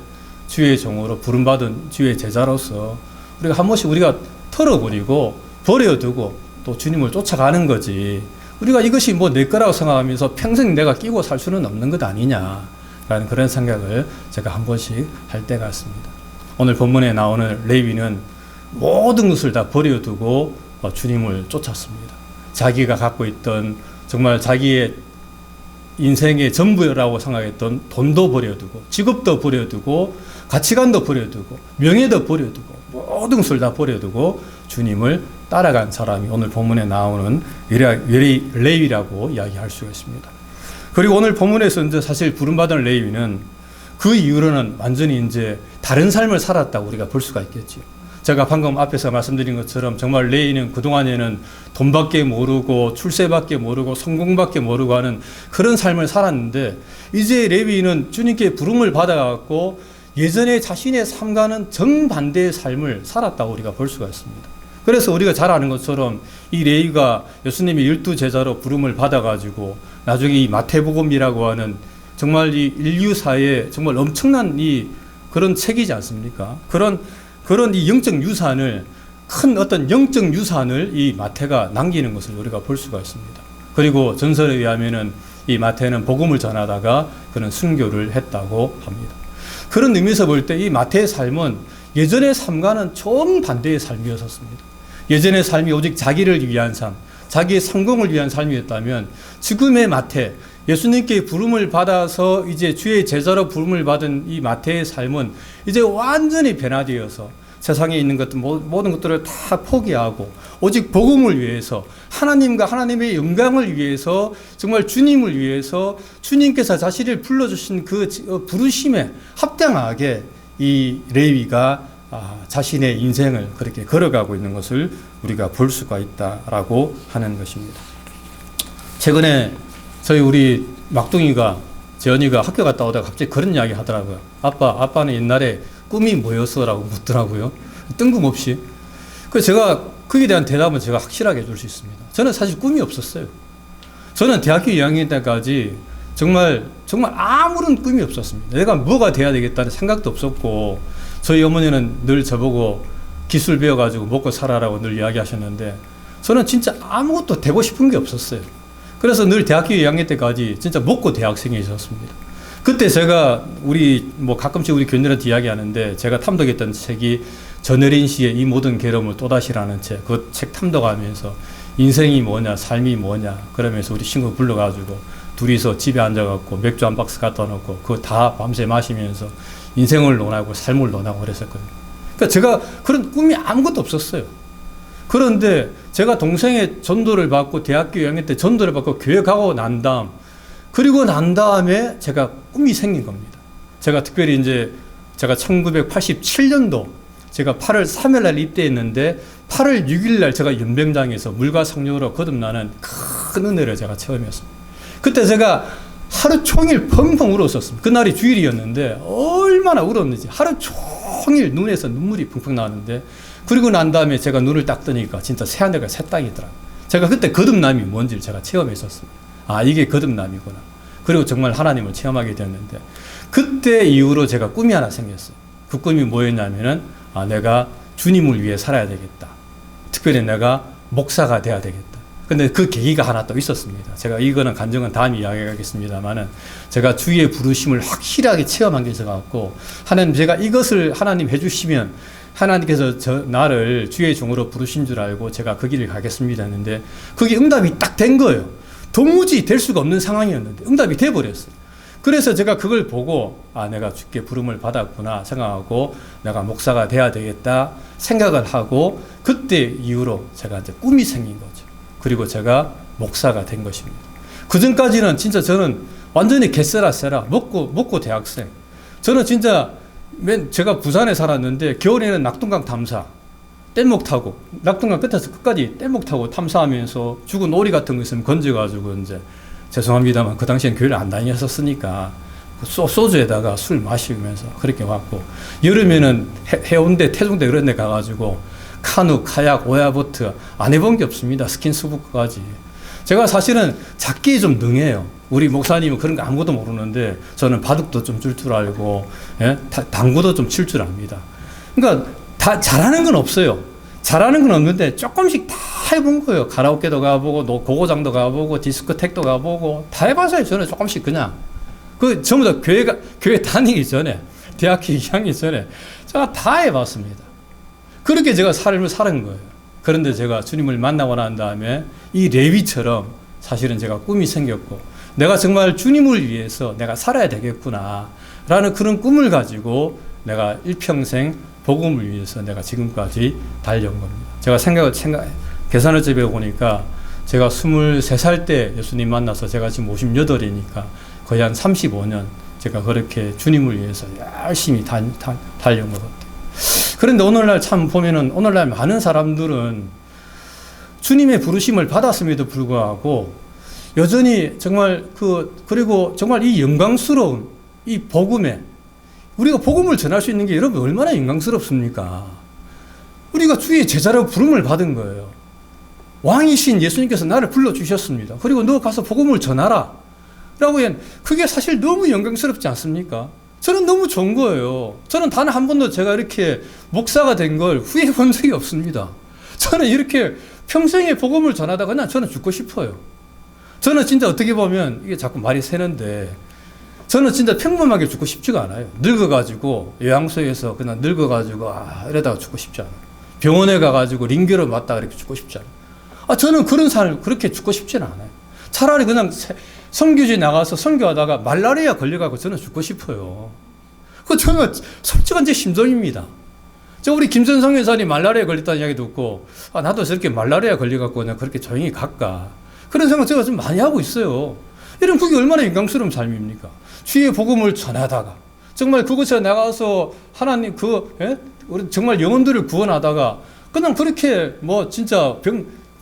주의 종으로 부름받은 주의 제자로서 우리가 한 번씩 우리가 털어버리고 버려두고 또 주님을 쫓아가는 거지. 우리가 이것이 뭐 내 거라고 생각하면서 평생 내가 끼고 살 수는 없는 것 아니냐라는 그런 생각을 제가 한 번씩 할 때가 있습니다. 오늘 본문에 나오는 레위는 모든 것을 다 버려두고 주님을 쫓았습니다. 자기가 갖고 있던 정말 자기의 인생의 전부라고 생각했던 돈도 버려두고 직업도 버려두고 가치관도 버려두고 명예도 버려두고 모든 것을 다 버려두고 주님을 따라간 사람이 오늘 본문에 나오는 레위라고 이야기할 수가 있습니다. 그리고 오늘 본문에서 이제 사실 부름받은 레위는 그 이후로는 완전히 이제 다른 삶을 살았다고 우리가 볼 수가 있겠죠. 제가 방금 앞에서 말씀드린 것처럼 정말 레위는 그동안에는 돈밖에 모르고 출세밖에 모르고 성공밖에 모르고 하는 그런 삶을 살았는데 이제 레위는 주님께 부름을 받아갖고 예전에 자신의 삶과는 정반대의 삶을 살았다고 우리가 볼 수가 있습니다. 그래서 우리가 잘 아는 것처럼 이 레위가 예수님이 12제자로 부름을 받아가지고 나중에 이 마태복음이라고 하는 정말 이 인류사에 정말 엄청난 이 그런 책이지 않습니까? 그런 이 영적 유산을 큰 어떤 영적 유산을 이 마태가 남기는 것을 우리가 볼 수가 있습니다. 그리고 전설에 의하면은 이 마태는 복음을 전하다가 그런 순교를 했다고 합니다. 그런 의미에서 볼 때 이 마태의 삶은 예전의 삶과는 정반대의 삶이었습니다. 예전의 삶이 오직 자기를 위한 삶, 자기의 성공을 위한 삶이었다면 지금의 마태, 예수님께 부름을 받아서 이제 주의 제자로 부름을 받은 이 마태의 삶은 이제 완전히 변화되어서 세상에 있는 것들 모든 것들을 다 포기하고 오직 복음을 위해서 하나님과 하나님의 영광을 위해서 정말 주님을 위해서 주님께서 자신을 불러주신 그 부르심에 합당하게 이 레위가 자신의 인생을 그렇게 걸어가고 있는 것을 우리가 볼 수가 있다라고 하는 것입니다. 최근에 우리 막둥이가 재현이가 학교 갔다 오다가 갑자기 그런 이야기 하더라고요. 아빠는 옛날에 꿈이 뭐였어? 라고 묻더라고요. 뜬금없이. 그래서 제가 그에 대한 대답은 제가 확실하게 해줄 수 있습니다. 저는 사실 꿈이 없었어요. 저는 대학교 2학년 때까지 정말 아무런 꿈이 없었습니다. 내가 뭐가 돼야 되겠다는 생각도 없었고, 저희 어머니는 늘 저보고 기술 배워가지고 먹고 살아라고 늘 이야기하셨는데, 저는 진짜 아무것도 되고 싶은 게 없었어요. 그래서 늘 대학교 2학년 때까지 진짜 먹고 대학생이 있었습니다. 그때 제가 가끔씩 우리 교인들한테 이야기하는데 제가 탐독했던 책이 전혜린 씨의 이 모든 괴로움을 또다시라는 책, 그 책 탐독하면서 인생이 뭐냐, 삶이 뭐냐, 그러면서 우리 친구 불러가지고 둘이서 집에 앉아갖고 맥주 한 박스 갖다 놓고 그거 다 밤새 마시면서 인생을 논하고 삶을 논하고 그랬었거든요. 그러니까 제가 그런 꿈이 아무것도 없었어요. 그런데 제가 동생의 전도를 받고 대학교 2학년 때 전도를 받고 교회 가고 난 다음에 제가 꿈이 생긴 겁니다. 제가 특별히 이제 제가 1987년도 제가 8월 3일 날 입대했는데 8월 6일 날 제가 연병장에서 물과 성령으로 거듭나는 큰 은혜를 제가 체험했습니다. 그때 제가 하루 종일 펑펑 울었었습니다. 그날이 주일이었는데 얼마나 울었는지 하루 종일 눈에서 눈물이 펑펑 나왔는데, 그리고 난 다음에 제가 눈을 딱 뜨니까 진짜 새하늘과 새 땅이더라고요. 제가 그때 거듭남이 뭔지를 제가 체험했었습니다. 이게 거듭남이구나. 그리고 정말 하나님을 체험하게 되었는데, 그때 이후로 제가 꿈이 하나 생겼어요. 그 꿈이 뭐였냐면은 내가 주님을 위해 살아야 되겠다. 특별히 내가 목사가 돼야 되겠다. 근데 그 계기가 하나 또 있었습니다. 제가 이거는 간증은 다음에 이야기하겠습니다만은, 제가 주의 부르심을 확실하게 체험한 게 있어갖고, 제가 이것을 하나님 해주시면 하나님께서 나를 주의 종으로 부르신 줄 알고 제가 그 길을 가겠습니다 했는데, 그게 응답이 딱 된 거예요. 도무지 될 수가 없는 상황이었는데 응답이 돼버렸어요. 그래서 제가 그걸 보고 내가 주께 부름을 받았구나 생각하고 내가 목사가 돼야 되겠다 생각을 하고, 그때 이후로 제가 이제 꿈이 생긴 거죠. 그리고 제가 목사가 된 것입니다. 그 전까지는 진짜 저는 완전히 개쎄라 먹고 대학생. 저는 진짜 제가 부산에 살았는데 겨울에는 낙동강 탐사, 뗏목 타고 낙동강 끝에서 끝까지 뗏목 타고 탐사하면서 죽은 오리 같은 거 있으면 건져가지고 이제, 죄송합니다만 그 당시엔 교회를 안 다녔었으니까 소주에다가 술 마시면서 그렇게 왔고, 여름에는 해운대, 태종대 이런 데 가가지고 카누, 카약, 오야보트 안 해본 게 없습니다. 스킨스쿠버까지. 제가 사실은 작기에 좀 능해요. 우리 목사님은 그런 거 아무것도 모르는데 저는 바둑도 좀 줄 줄 알고, 예? 당구도 좀 칠 줄 압니다. 그러니까 다 잘하는 건 없어요. 잘하는 건 없는데 조금씩 다 해본 거예요. 가라오케도 가보고, 고고장도 가보고, 디스코텍도 가보고, 다 해봤어요. 저는 조금씩 그냥. 그 전부 다 교회 다니기 전에, 대학교 2학년 전에 제가 다 해봤습니다. 그렇게 제가 삶을 사는 거예요. 그런데 제가 주님을 만나고 난 다음에 이 레위처럼 사실은 제가 꿈이 생겼고, 내가 정말 주님을 위해서 내가 살아야 되겠구나 라는 그런 꿈을 가지고 내가 일평생 복음을 위해서 내가 지금까지 달려온 겁니다. 제가 계산을 집에 보니까 제가 23살 때 예수님 만나서 제가 지금 58이니까 거의 한 35년 제가 그렇게 주님을 위해서 열심히 달려온 것 같아요. 그런데 오늘날 참 보면은 오늘날 많은 사람들은 주님의 부르심을 받았음에도 불구하고 여전히 정말 그리고 정말 이 영광스러운 이 복음에 우리가 복음을 전할 수 있는 게 여러분 얼마나 영광스럽습니까? 우리가 주의 제자로 부름을 받은 거예요. 왕이신 예수님께서 나를 불러주셨습니다. 그리고 너 가서 복음을 전하라 라고 그게 사실 너무 영광스럽지 않습니까? 저는 너무 좋은 거예요. 저는 단 한 번도 제가 이렇게 목사가 된 걸 후회해 본 적이 없습니다. 저는 이렇게 평생에 복음을 전하다가 그냥 저는 죽고 싶어요. 저는 진짜 어떻게 보면 이게 자꾸 말이 새는데 저는 진짜 평범하게 죽고 싶지가 않아요. 늙어가지고 요양소에서 그냥 늙어가지고 이러다가 죽고 싶지 않아요. 병원에 가가지고 링기로 맞다가 이렇게 죽고 싶지 않아요. 저는 그런 삶을 그렇게 죽고 싶지는 않아요. 차라리 그냥 선교지 나가서 선교하다가 말라리아 걸려가고 저는 죽고 싶어요. 그 저는 솔직한 제 심정입니다. 우리 김선성 여사님 말라리아 걸렸다는 이야기 듣고 나도 저렇게 말라리아 걸려갖고 그냥 그렇게 조용히 갈까 그런 생각 제가 좀 많이 하고 있어요. 이런 그게 얼마나 영광스러운 삶입니까? 주의 복음을 전하다가 정말 그곳에 나가서 하나님 우리 정말 영혼들을 구원하다가 그냥 그렇게 진짜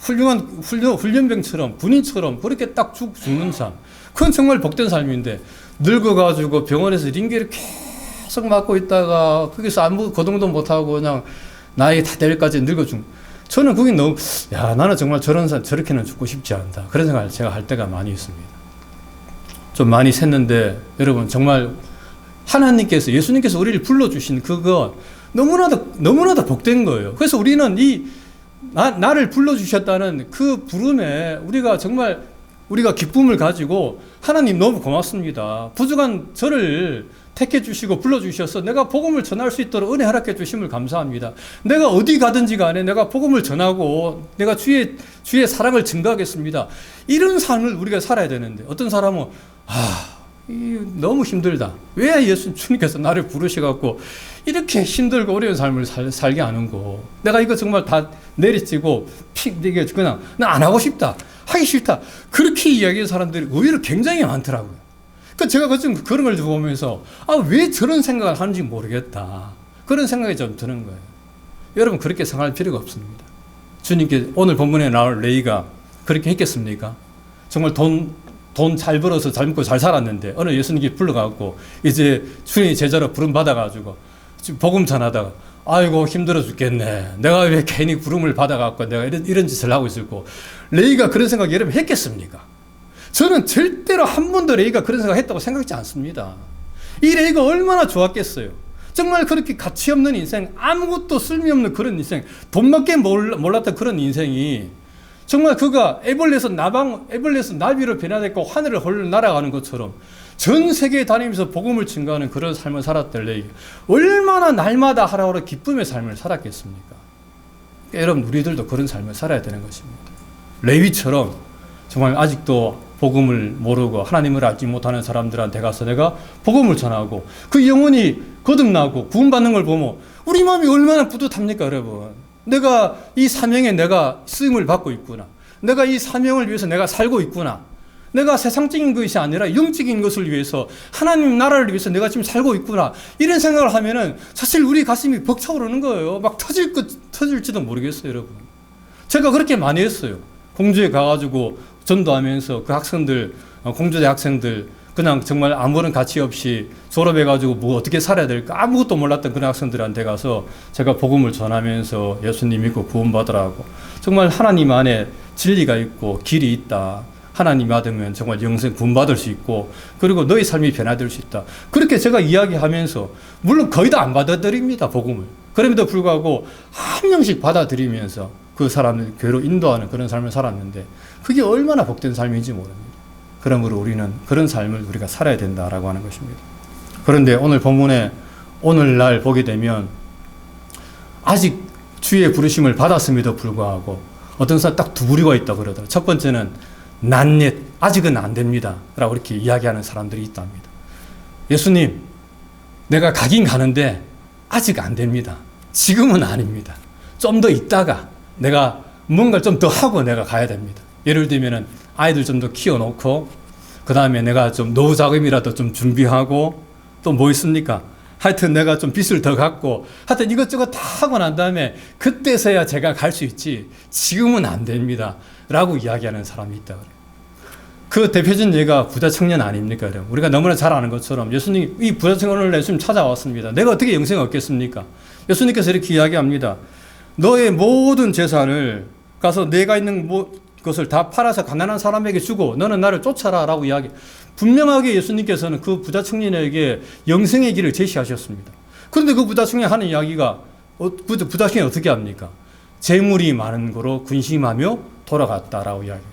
훌륭한 훈련병처럼 군인처럼 그렇게 딱 죽는 삶. 그건 정말 복된 삶인데 늙어가지고 병원에서 링기를 계속 맞고 있다가 거기서 아무 거동도 못하고 그냥 나이 다 될 때까지 늙어 저는 그게 너무 나는 정말 저렇게는 죽고 싶지 않다. 그런 생각을 제가 할 때가 많이 있습니다. 좀 많이 샜는데 여러분 정말 하나님께서 예수님께서 우리를 불러주신 그거 너무나도 복된 거예요. 그래서 우리는 나를 불러주셨다는 그 부름에 우리가 기쁨을 가지고 하나님 너무 고맙습니다. 부족한 저를 택해 주시고 불러주셔서 내가 복음을 전할 수 있도록 은혜 허락해 주심을 감사합니다. 내가 어디 가든지 간에 내가 복음을 전하고 내가 주의 사랑을 증거하겠습니다. 이런 삶을 우리가 살아야 되는데 어떤 사람은 너무 힘들다. 왜 주님께서 나를 부르셔갖고 이렇게 힘들고 어려운 삶을 살게 하는고. 내가 이거 정말 다 내리치고 이게 그냥 나 안 하고 싶다. 하기 싫다. 그렇게 이야기하는 사람들이 의외로 굉장히 많더라고요. 그러니까 제가 그런 걸 보면서 왜 저런 생각을 하는지 모르겠다. 그런 생각이 좀 드는 거예요. 여러분 그렇게 생각할 필요가 없습니다. 주님께 오늘 본문에 나올 레이가 그렇게 했겠습니까? 정말 돈 잘 벌어서 잘 먹고 잘 살았는데 어느 예수님께 불러가고 이제 주님의 제자로 부름 받아가지고 지금 복음 전하다가 아이고 힘들어 죽겠네. 내가 왜 괜히 부름을 받아갖고 내가 이런 짓을 하고 있을고. 레이가 그런 생각 여러분 했겠습니까? 저는 절대로 한 번도 레이가 그런 생각 했다고 생각하지 않습니다. 이 레이가 얼마나 좋았겠어요. 정말 그렇게 가치 없는 인생, 아무것도 쓸모없는 그런 인생, 돈밖에 몰랐던 그런 인생이 정말 그가 애벌레에서 나비로 변화됐고 하늘을 홀로 날아가는 것처럼 전 세계에 다니면서 복음을 증거하는 그런 삶을 살았던 레이. 얼마나 날마다 하루하루 기쁨의 삶을 살았겠습니까? 그러니까 여러분 우리들도 그런 삶을 살아야 되는 것입니다. 레위처럼 정말 아직도 복음을 모르고 하나님을 알지 못하는 사람들한테 가서 내가 복음을 전하고 그 영혼이 거듭나고 구원받는 걸 보면 우리 마음이 얼마나 뿌듯합니까 여러분. 내가 이 사명에 내가 쓰임을 받고 있구나. 내가 이 사명을 위해서 내가 살고 있구나. 내가 세상적인 것이 아니라 영적인 것을 위해서 하나님 나라를 위해서 내가 지금 살고 있구나. 이런 생각을 하면은 사실 우리 가슴이 벅차오르는 거예요. 막 터질지도 모르겠어요 여러분. 제가 그렇게 많이 했어요. 공주에 가가지고 전도하면서 그 학생들 공주대 학생들 그냥 정말 아무런 가치 없이 졸업해가지고 뭐 어떻게 살아야 될까 아무것도 몰랐던 그런 학생들한테 가서 제가 복음을 전하면서 예수님 믿고 구원받으라고, 정말 하나님 안에 진리가 있고 길이 있다, 하나님 받으면 정말 영생 구원받을 수 있고, 그리고 너희 삶이 변화될 수 있다, 그렇게 제가 이야기하면서, 물론 거의 다 안 받아들입니다, 복음을. 그럼에도 불구하고 한 명씩 받아들이면서 그 사람을 교회로 인도하는 그런 삶을 살았는데, 그게 얼마나 복된 삶인지 모릅니다. 그러므로 우리는 그런 삶을 우리가 살아야 된다라고 하는 것입니다. 그런데 오늘 본문에 오늘날 보게 되면 아직 주의 부르심을 받았음에도 불구하고 어떤 사람 딱 두 부류가 있다고 그러더라고요. 첫 번째는 not yet, 아직은 안 됩니다 라고 이렇게 이야기하는 사람들이 있답니다. 예수님, 내가 가긴 가는데 아직 안 됩니다. 지금은 아닙니다. 좀 더 있다가 내가 뭔가를 좀 더 하고 내가 가야 됩니다. 예를 들면은 아이들 좀 더 키워놓고, 그 다음에 내가 좀 노후 자금이라도 좀 준비하고, 또 뭐 있습니까? 하여튼 내가 좀 빚을 더 갚고, 하여튼 이것저것 다 하고 난 다음에 그때서야 제가 갈 수 있지, 지금은 안 됩니다 라고 이야기하는 사람이 있다 그래요. 그 대표적인 예가 부자 청년 아닙니까? 우리가 너무나 잘 아는 것처럼 예수님, 이 부자 청년을 예수님 찾아왔습니다. 내가 어떻게 영생을 얻겠습니까? 예수님께서 이렇게 이야기합니다. 너의 모든 재산을 가서 내가 있는 것을 다 팔아서 가난한 사람에게 주고 너는 나를 쫓아라 라고 이야기. 분명하게 예수님께서는 그 부자 청년에게 영생의 길을 제시하셨습니다. 그런데 그 부자 청년이 하는 이야기가, 부자 청년이 어떻게 합니까? 재물이 많은 거로 근심하며 돌아갔다라고 이야기해요.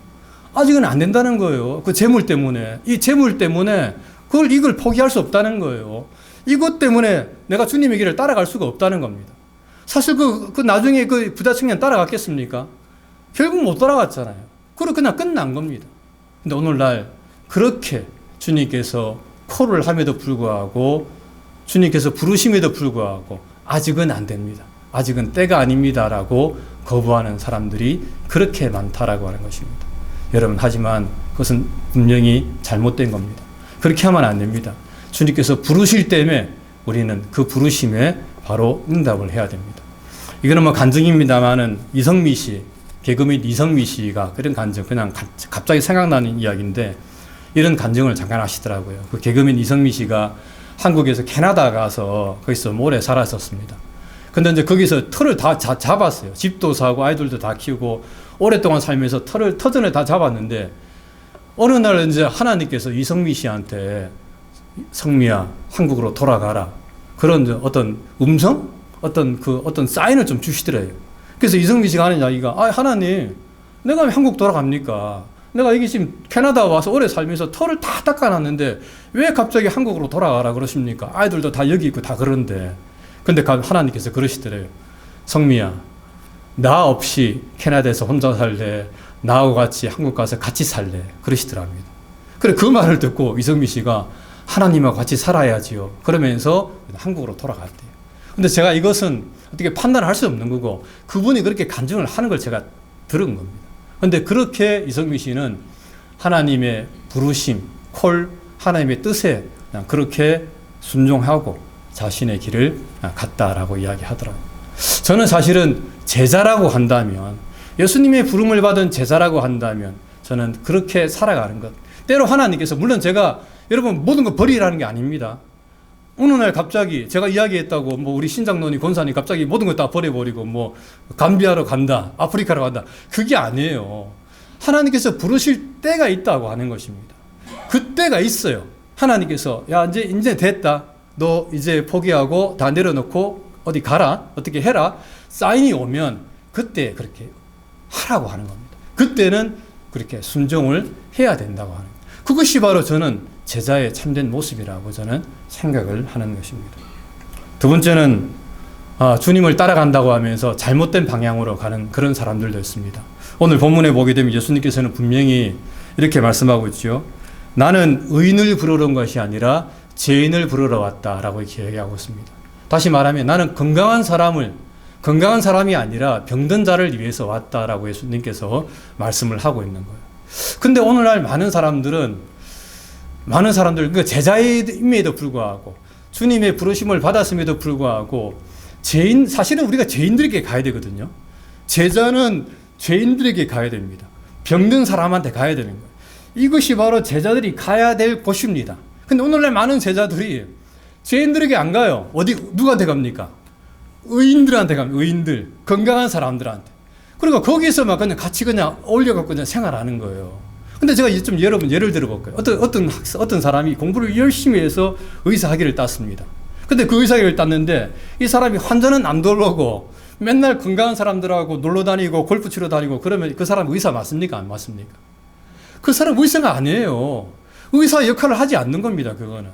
아직은 안 된다는 거예요. 그 재물 때문에, 이 재물 때문에 이걸 포기할 수 없다는 거예요. 이것 때문에 내가 주님의 길을 따라갈 수가 없다는 겁니다. 사실 그 나중에 그 부자 청년 따라갔겠습니까? 결국 못 따라갔잖아요. 그리고 그냥 끝난 겁니다. 근데 오늘날 그렇게 주님께서 콜을 함에도 불구하고, 주님께서 부르심에도 불구하고 아직은 안 됩니다, 아직은 때가 아닙니다라고 거부하는 사람들이 그렇게 많다라고 하는 것입니다. 여러분, 하지만 그것은 분명히 잘못된 겁니다. 그렇게 하면 안 됩니다. 주님께서 부르실 때에 우리는 그 부르심에 바로 응답을 해야 됩니다. 이거는 뭐 간증입니다만은 이성미 씨, 개그맨 이성미 씨가 그런 간증, 그냥 갑자기 생각나는 이야기인데, 이런 간증을 잠깐 하시더라고요. 그 개그맨 이성미 씨가 한국에서 캐나다 가서 거기서 오래 살았었습니다. 근데 이제 거기서 터를 다 잡았어요. 집도 사고 아이들도 다 키우고 오랫동안 살면서 터전을 다 잡았는데, 어느 날 이제 하나님께서 이성미 씨한테 성미야, 한국으로 돌아가라, 그런 어떤 음성? 어떤 사인을 좀 주시더래요. 그래서 이성미 씨가 하는 이야기가, 하나님, 내가 왜 한국 돌아갑니까? 내가 여기 지금 캐나다 와서 오래 살면서 털을 다 닦아놨는데 왜 갑자기 한국으로 돌아가라 그러십니까? 아이들도 다 여기 있고 다 그런데. 근데 하나님께서 그러시더래요. 성미야, 나 없이 캐나다에서 혼자 살래? 나하고 같이 한국 가서 같이 살래? 그러시더랍니다. 그래, 그 말을 듣고 이성미 씨가 하나님하고 같이 살아야지요, 그러면서 한국으로 돌아갔대요. 근데 제가 이것은 어떻게 판단을 할 수 없는 거고, 그분이 그렇게 간증을 하는 걸 제가 들은 겁니다. 근데 그렇게 이성미 씨는 하나님의 부르심, 콜, 하나님의 뜻에 그냥 그렇게 순종하고 자신의 길을 갔다라고 이야기하더라고요. 저는 사실은 제자라고 한다면, 예수님의 부름을 받은 제자라고 한다면 저는 그렇게 살아가는 것. 때로 하나님께서, 물론 제가 여러분 모든 거 버리라는 게 아닙니다. 어느 날 갑자기 제가 이야기했다고 우리 신장로님 권사님 갑자기 모든 거 다 버려버리고 감비아로 간다, 아프리카로 간다, 그게 아니에요. 하나님께서 부르실 때가 있다고 하는 것입니다. 그 때가 있어요. 하나님께서 야, 이제 됐다, 너 이제 포기하고 다 내려놓고 어디 가라, 어떻게 해라, 사인이 오면 그때 그렇게 하라고 하는 겁니다. 그때는 그렇게 순종을 해야 된다고 하는 거예요. 그것이 바로 저는 제자의 참된 모습이라고 저는 생각을 하는 것입니다. 두 번째는 주님을 따라간다고 하면서 잘못된 방향으로 가는 그런 사람들도 있습니다. 오늘 본문에 보게 되면 예수님께서는 분명히 이렇게 말씀하고 있죠. 나는 의인을 부르러 온 것이 아니라 죄인을 부르러 왔다라고 이렇게 얘기하고 있습니다. 다시 말하면 나는 건강한 사람이 아니라 병든 자를 위해서 왔다라고 예수님께서 말씀을 하고 있는 거예요. 근데 오늘날 많은 사람들, 그러니까 제자임에도 불구하고 주님의 부르심을 받았음에도 불구하고 사실은 우리가 죄인들에게 가야 되거든요. 제자는 죄인들에게 가야 됩니다. 병든 사람한테 가야 되는 거예요. 이것이 바로 제자들이 가야 될 곳입니다. 근데 오늘날 많은 제자들이 죄인들에게 안 가요. 누구한테 갑니까? 의인들한테 갑니다. 의인들, 건강한 사람들한테. 그러니까 거기서 막 그냥 같이 그냥 어울려갖고 그냥 생활하는 거예요. 근데 제가 좀 여러분 예를 들어볼게요. 어떤 사람이 공부를 열심히 해서 의사학위를 땄습니다. 근데 그 의사학위를 땄는데 이 사람이 환자는 안 돌보고 맨날 건강한 사람들하고 놀러 다니고 골프 치러 다니고 그러면 그 사람 의사 맞습니까? 안 맞습니까? 그 사람 의사가 아니에요. 의사 역할을 하지 않는 겁니다. 그거는.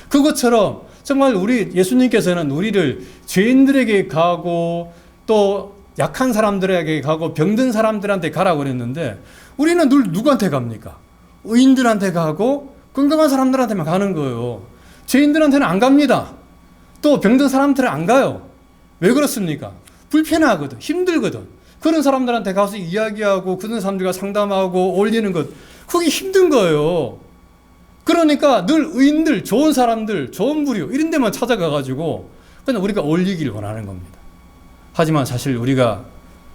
그것처럼 정말 우리 예수님께서는 우리를 죄인들에게 가고 또 약한 사람들에게 가고 병든 사람들한테 가라고 그랬는데 우리는 늘 누구한테 갑니까? 의인들한테 가고 건강한 사람들한테만 가는 거예요. 죄인들한테는 안 갑니다. 또 병든 사람들은 안 가요. 왜 그렇습니까? 불편하거든. 힘들거든. 그런 사람들한테 가서 이야기하고 그런 사람들과 상담하고 올리는 것 그게 힘든 거예요. 그러니까 늘 의인들, 좋은 사람들, 좋은 부류 이런 데만 찾아가가지고 그냥 우리가 올리기를 원하는 겁니다. 하지만 사실 우리가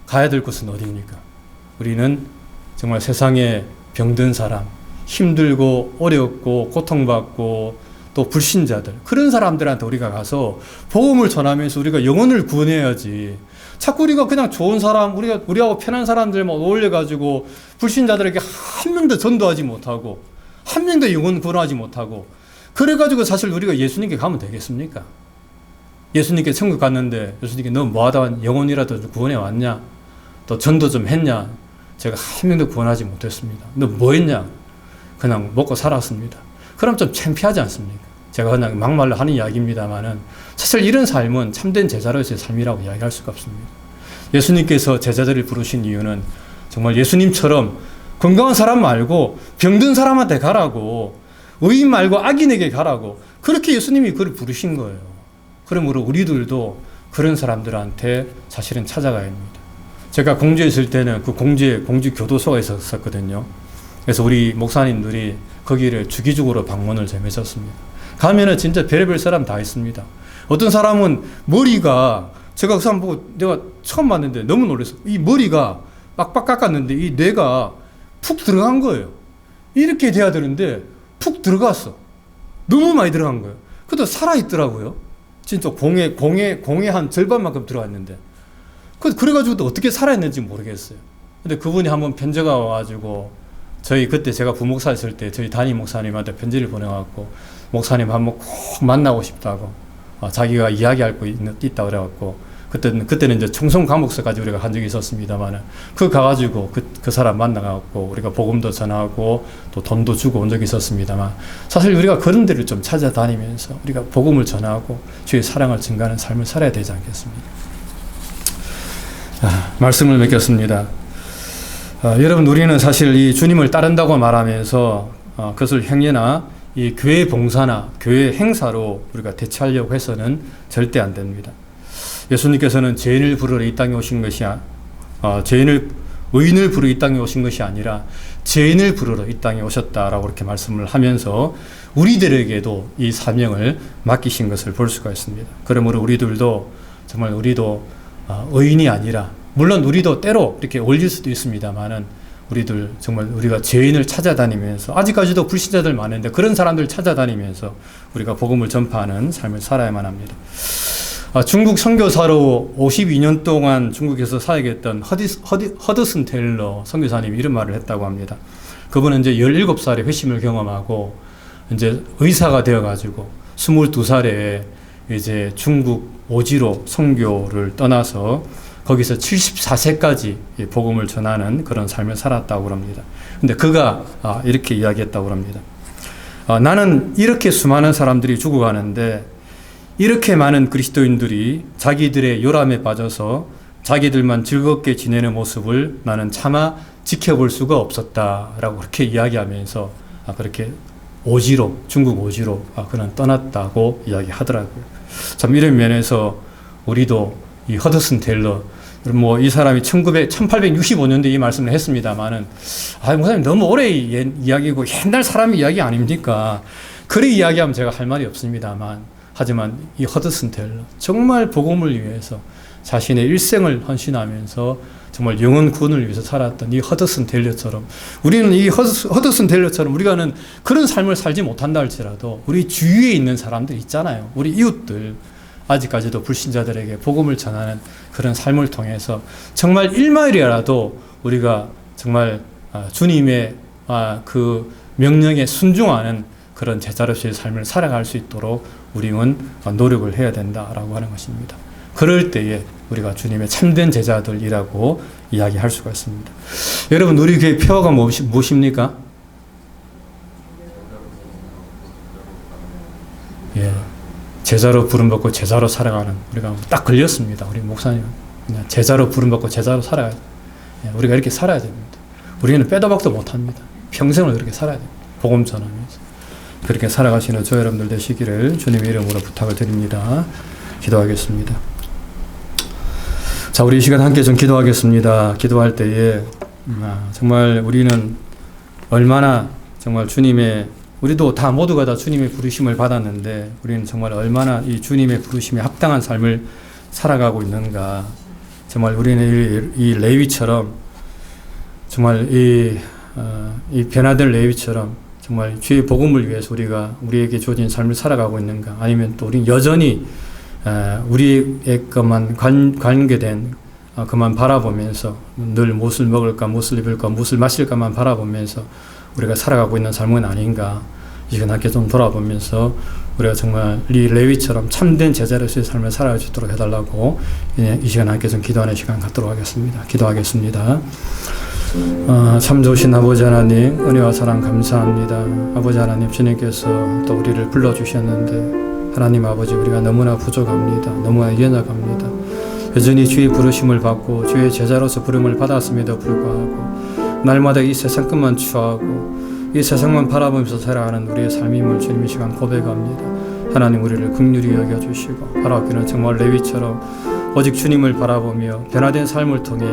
가야 될 곳은 어디입니까? 우리는 정말 세상에 병든 사람, 힘들고 어렵고 고통받고 또 불신자들 그런 사람들한테 우리가 가서 복음을 전하면서 우리가 영혼을 구원해야지. 자꾸 우리가 그냥 좋은 사람, 우리하고 편한 사람들만 어울려가지고 불신자들에게 한 명도 전도하지 못하고 한 명도 영혼 구원하지 못하고 그래가지고 사실 우리가 예수님께 가면 되겠습니까? 예수님께 천국 갔는데 예수님께 너 뭐하다 영혼이라도 구원해 왔냐? 또 전도 좀 했냐? 제가 한 명도 구원하지 못했습니다. 너 뭐 했냐? 그냥 먹고 살았습니다. 그럼 좀 창피하지 않습니까? 제가 그냥 막말로 하는 이야기입니다만은 사실 이런 삶은 참된 제자로서의 삶이라고 이야기할 수가 없습니다. 예수님께서 제자들을 부르신 이유는 정말 예수님처럼 건강한 사람 말고 병든 사람한테 가라고 의인 말고 악인에게 가라고 그렇게 예수님이 그를 부르신 거예요. 그러므로 우리들도 그런 사람들한테 사실은 찾아가야 합니다. 제가 공주에 있을 때는 그 공주 교도소가 있었거든요. 그래서 우리 목사님들이 거기를 주기적으로 방문을 좀 했었습니다. 가면은 진짜 별의별 사람 다 있습니다. 어떤 사람은 머리가 제가 그 사람 보고 내가 처음 봤는데 너무 놀랐어요. 이 머리가 빡빡 깎았는데 이 뇌가 푹 들어간 거예요. 이렇게 돼야 되는데 푹 들어갔어. 너무 많이 들어간 거예요. 그래도 살아있더라고요. 진짜 공의 한 절반만큼 들어갔는데. 그래가지고 또 어떻게 살아있는지 모르겠어요. 근데 그분이 한번 편지가 와가지고 그때 제가 부목사 했을 때 저희 담임 목사님한테 편지를 보내갖고 목사님 한번 꼭 만나고 싶다고 자기가 이야기할 거 있다 그래갖고 그때는 이제 청송 감옥서까지 우리가 간 적이 있었습니다만 가가지고 그 사람 만나갖고 우리가 복음도 전하고 또 돈도 주고 온 적이 있었습니다만 사실 우리가 그런 데를 좀 찾아다니면서 우리가 복음을 전하고 주의 사랑을 증가하는 삶을 살아야 되지 않겠습니까? 말씀을 맺겠습니다. 여러분 우리는 사실 이 주님을 따른다고 말하면서 그것을 행위나 이 교회 봉사나 교회 행사로 우리가 대체하려고 해서는 절대 안 됩니다. 예수님께서는 죄인을 부르러 이 땅에 오신 것이 의인을 부르러 이 땅에 오신 것이 아니라 죄인을 부르러 이 땅에 오셨다라고 이렇게 말씀을 하면서 우리들에게도 이 사명을 맡기신 것을 볼 수가 있습니다. 그러므로 우리도 의인이 아니라 물론 우리도 때로 이렇게 올릴 수도 있습니다만은 우리들 정말 우리가 죄인을 찾아다니면서 아직까지도 불신자들 많은데 그런 사람들 찾아다니면서 우리가 복음을 전파하는 삶을 살아야만 합니다. 중국 선교사로 52년 동안 중국에서 사역했던 허드슨 테일러 선교사님이 이런 말을 했다고 합니다. 그분은 이제 17살에 회심을 경험하고 이제 의사가 되어가지고 22살에 이제 중국 오지로 선교를 떠나서 거기서 74세까지 복음을 전하는 그런 삶을 살았다고 합니다. 근데 그가 이렇게 이야기했다고 합니다. 나는 이렇게 수많은 사람들이 죽어가는데 이렇게 많은 그리스도인들이 자기들의 요람에 빠져서 자기들만 즐겁게 지내는 모습을 나는 차마 지켜볼 수가 없었다라고 그렇게 이야기하면서 그렇게 중국 오지로 그는 떠났다고 이야기하더라고요. 참 이런 면에서 우리도 이 허드슨 테일러 이 사람이 1865년도에 이 말씀을 했습니다만은 목사님 너무 오래 이야기고 옛날 사람 이야기 아닙니까? 그래 이야기하면 제가 할 말이 없습니다만 하지만 이 허드슨 테일러, 정말 복음을 위해서 자신의 일생을 헌신하면서 정말 영혼 구원을 위해서 살았던 이 허드슨 테일러처럼, 우리는 이 허드슨 테일러처럼 우리가는 그런 삶을 살지 못한다 할지라도 우리 주위에 있는 사람들 있잖아요. 우리 이웃들, 아직까지도 불신자들에게 복음을 전하는 그런 삶을 통해서 정말 1마일이라도 우리가 정말 주님의 그 명령에 순종하는 그런 제자로서의 삶을 살아갈 수 있도록 우리는 노력을 해야 된다라고 하는 것입니다. 그럴 때에 우리가 주님의 참된 제자들이라고 이야기할 수가 있습니다. 여러분, 우리 교회 표어가 무엇입니까? 예, 제자로 부름받고 제자로 살아가는, 우리가 딱 걸렸습니다. 우리 목사님, 그냥 제자로 부름받고 제자로 살아야 돼요. 예, 우리가 이렇게 살아야 됩니다. 우리는 빼도 박도 못합니다. 평생을 그렇게 살아야 돼요. 복음 전하면서. 그렇게 살아가시는 저 여러분들 되시기를 주님의 이름으로 부탁을 드립니다. 기도하겠습니다. 자, 우리 이 시간 함께 좀 기도하겠습니다. 기도할 때에 정말 우리는 얼마나 정말 우리도 다 모두가 다 주님의 부르심을 받았는데 우리는 정말 얼마나 이 주님의 부르심에 합당한 삶을 살아가고 있는가. 정말 우리는 이 레위처럼 정말 이 변화된 레위처럼 정말 주의 복음을 위해서 우리에게 주어진 삶을 살아가고 있는가. 아니면 또 우리는 여전히 우리의 것만 관계된 그만 바라보면서 늘 무엇을 먹을까, 무엇을 입을까, 무엇을 마실까만 바라보면서 우리가 살아가고 있는 삶은 아닌가. 이 시간 함께 좀 돌아보면서 우리가 정말 이 레위처럼 참된 제자로서의 삶을 살아갈 수 있도록 해달라고 이 시간 함께 좀 기도하는 시간 갖도록 하겠습니다. 기도하겠습니다. 참 좋으신 아버지 하나님, 은혜와 사랑 감사합니다. 아버지 하나님, 주님께서 또 우리를 불러주셨는데 하나님 아버지, 우리가 너무나 부족합니다. 너무나 연약합니다. 여전히 주의 부르심을 받고 주의 제자로서 부름을 받았음에도 불구하고 날마다 이 세상 끝만 추하고 이 세상만 바라보면서 살아가는 우리의 삶임을 주님 이 시간 고백합니다. 하나님, 우리를 긍휼히 여겨주시고 바로 앞에는 정말 레위처럼 오직 주님을 바라보며 변화된 삶을 통해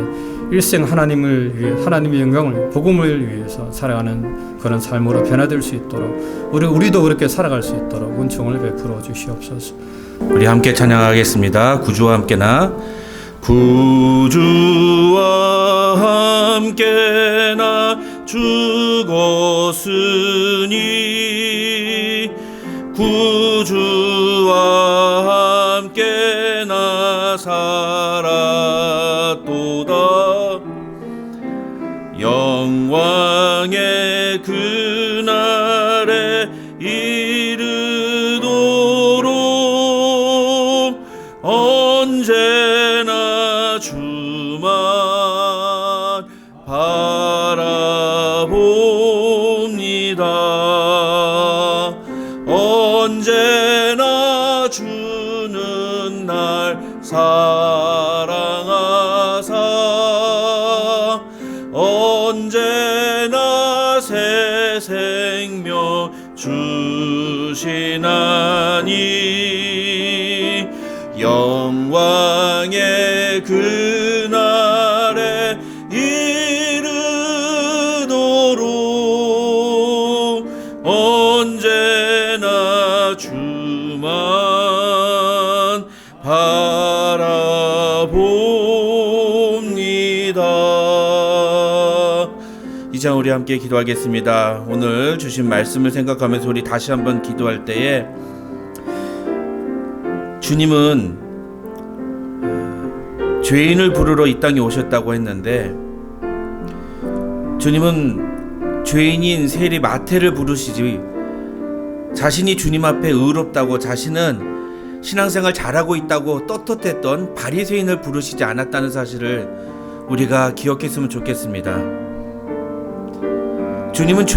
일생 하나님을 위해, 하나님의 영광을, 복음을 위해서 살아가는 그런 삶으로 변화될 수 있도록 우리도 그렇게 살아갈 수 있도록 은총을 베풀어 주시옵소서. 우리 함께 찬양하겠습니다. 구주와 함께나. 구주와 함께나 죽었으니 구주와 함께나 살았도다. 영광의 그날에 이르도록 언제나 주만 바라봅니다. 언제나 주는 날 사랑하사 언제나 새 생명 주시나니 영광의 그날에 이르도록 언제나 주만 바라봅니다. 이제 우리 함께 기도하겠습니다. 오늘 주신 말씀을 생각하면서 우리 다시 한번 기도할 때에 주님은 죄인을 부르러 이 땅에 오셨다고 했는데 주님은 죄인인 세리 마태를 부르시지 자신이 주님 앞에 의롭다고 자신은 신앙생활 잘하고 있다고 떳떳했던 바리새인을 부르시지 않았다는 사실을 우리가 기억했으면 좋겠습니다. 주님은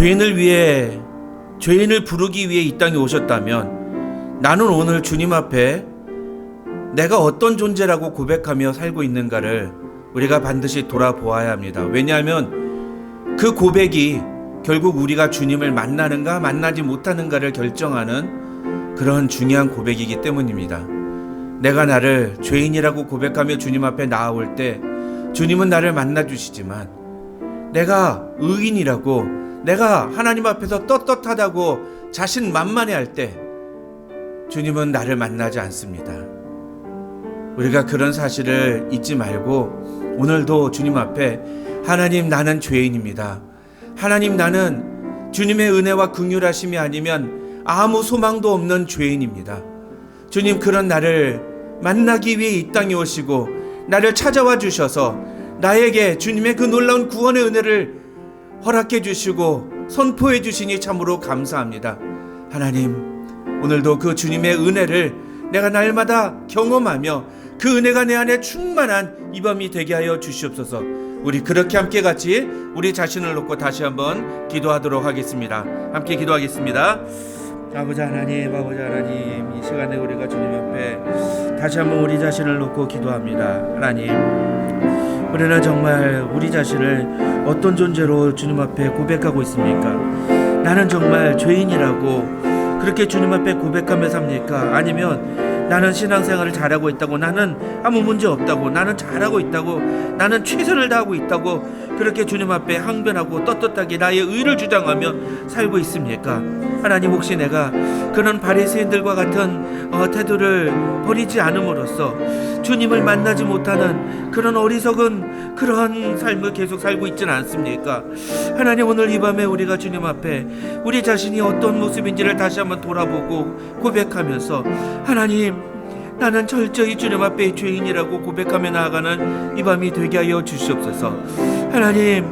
죄인을 부르기 위해 이 땅에 오셨다면 나는 오늘 주님 앞에 내가 어떤 존재라고 고백하며 살고 있는가를 우리가 반드시 돌아보아야 합니다. 왜냐하면 그 고백이 결국 우리가 주님을 만나는가 만나지 못하는가를 결정하는 그런 중요한 고백이기 때문입니다. 내가 나를 죄인이라고 고백하며 주님 앞에 나아올 때 주님은 나를 만나주시지만 내가 의인이라고 내가 하나님 앞에서 떳떳하다고 자신만만해할 때 주님은 나를 만나지 않습니다. 우리가 그런 사실을 잊지 말고 오늘도 주님 앞에 하나님, 나는 죄인입니다. 하나님, 나는 주님의 은혜와 긍휼하심이 아니면 아무 소망도 없는 죄인입니다. 주님, 그런 나를 만나기 위해 이 땅에 오시고 나를 찾아와 주셔서 나에게 주님의 그 놀라운 구원의 은혜를 허락해 주시고 선포해 주시니 참으로 감사합니다. 하나님, 오늘도 그 주님의 은혜를 내가 날마다 경험하며 그 은혜가 내 안에 충만한 이 밤이 되게 하여 주시옵소서. 우리 그렇게 함께 같이 우리 자신을 놓고 다시 한번 기도하도록 하겠습니다. 함께 기도하겠습니다. 아버지 하나님, 이 시간에 우리가 주님 앞에 다시 한번 우리 자신을 놓고 기도합니다. 하나님, 우리는 정말 우리 자신을 어떤 존재로 주님 앞에 고백하고 있습니까? 나는 정말 죄인이라고 그렇게 주님 앞에 고백하며 삽니까? 아니면 나는 신앙생활을 잘하고 있다고, 나는 아무 문제 없다고, 나는 잘하고 있다고, 나는 최선을 다하고 있다고 그렇게 주님 앞에 항변하고 떳떳하게 나의 의를 주장하며 살고 있습니까? 하나님, 혹시 내가 그런 바리새인들과 같은 태도를 버리지 않음으로써 주님을 만나지 못하는 그런 어리석은 그런 삶을 계속 살고 있지는 않습니까? 하나님, 오늘 이 밤에 우리가 주님 앞에 우리 자신이 어떤 모습인지를 다시 한번 돌아보고 고백하면서, 하나님, 나는 철저히 주님 앞에 죄인이라고 고백하며 나아가는 이 밤이 되게 하여 주시옵소서. 하나님,